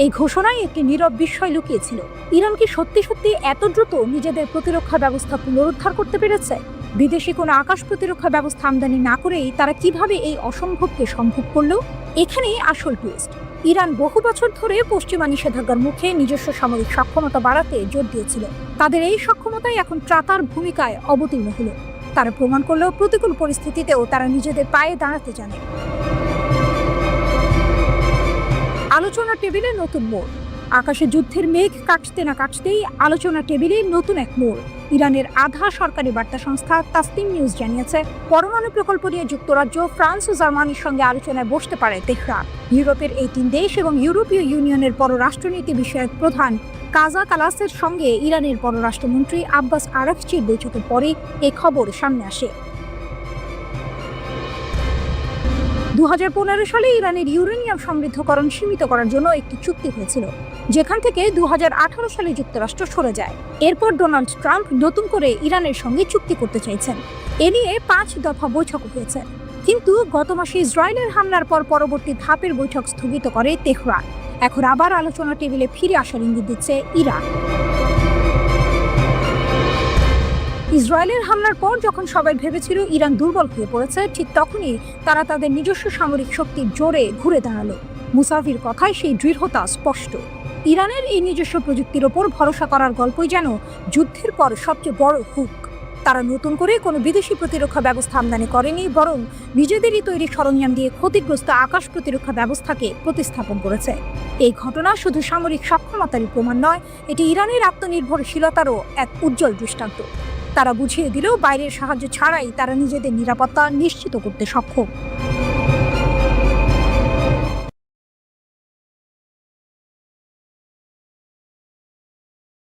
এই ঘোষণায় একটি নীরব বিস্ময় লুকিয়েছিল। ইরান কি সত্যি সত্যি এত দ্রুত নিজেদের প্রতিরক্ষা ব্যবস্থা পুনরুদ্ধার করতে পেরেছে? বিদেশি কোনো আকাশ প্রতিরক্ষা ব্যবস্থা আমদানি না করেই তারা কিভাবে এই অসম্ভবকে সম্ভব করল? এখানেই আসল টুইস্ট। ইরান বহু বছর ধরে পশ্চিমা নিষেধাজ্ঞার মুখে নিজস্ব সামরিক সক্ষমতা বাড়াতে জোর দিয়েছিল। তাদের এই সক্ষমতাই এখন ত্রাতার ভূমিকায় অবতীর্ণ হলো। তারা প্রমাণ করলেও প্রতিকূল পরিস্থিতিতেও তারা নিজেদের পায়ে দাঁড়াতে জানে। আলোচনা টেবিলে নতুন মোড়। আকাশে যুদ্ধের মেঘ কাটতে না কাটতেই আলোচনা টেবিলে নতুন এক মোড়। ইরানের আধা সরকারি বার্তা সংস্থা তাসনিম নিউজ জানিয়েছে, পরমাণু প্রকল্প নিয়ে যুক্তরাজ্য, ফ্রান্স ও জার্মানির সঙ্গে আলোচনায় বসতে পারে তেহরান। ইউরোপের এই 3 দেশ এবং ইউরোপীয় ইউনিয়নের পররাষ্ট্রনীতি বিষয়ক প্রধান কাজা কালাসের সঙ্গে ইরানের পররাষ্ট্রমন্ত্রী আব্বাস আরাকচির বৈঠকের পরে এই খবর সামনে আসে। 2015 সালে ইরানের ইউরেনিয়াম সমৃদ্ধকরণ সীমিত করার জন্য একটি চুক্তি হয়েছিল, যেখান থেকে 2018 সালে যুক্তরাষ্ট্র সরে যায়। এরপর ডোনাল্ড ট্রাম্প নতুন করে ইরানের সঙ্গে চুক্তি করতে চাইছেন। এ নিয়ে 5 দফা বৈঠক হয়েছে, কিন্তু গত মাসে ইসরায়েলের হামলার পর পরবর্তী ধাপের বৈঠক স্থগিত করে তেহরান। এখন আবার আলোচনা টেবিলে ফিরে আসার ইঙ্গিত দিচ্ছে ইরান। ইসরায়েলের হামলার পর যখন সবাই ভেবেছিল ইরান দুর্বল হয়ে পড়েছে, ঠিক তখনই তারা তাদের নিজস্ব সামরিক শক্তির জোরে ঘুরে দাঁড়ালো। মুসাফির কথায় সেই দৃঢ়তা স্পষ্ট। ইরানের এই নিজস্ব প্রযুক্তির ওপর ভরসা করার গল্পই যেন যুদ্ধের পর সবচেয়ে বড় হুক। তারা নতুন করে কোনো বিদেশি প্রতিরক্ষা ব্যবস্থা আমদানি করেনি, বরং নিজেদেরই তৈরি সরঞ্জাম দিয়ে ক্ষতিগ্রস্ত আকাশ প্রতিরক্ষা ব্যবস্থাকে প্রতিস্থাপন করেছে। এই ঘটনা শুধু সামরিক সক্ষমতারই প্রমাণ নয়, এটি ইরানের আত্মনির্ভরশীলতারও এক উজ্জ্বল দৃষ্টান্ত। তারা বুঝিয়ে দিলেও বাইরের সাহায্য ছাড়াই তারা নিজেদের নিরাপত্তা নিশ্চিত করতে সক্ষম।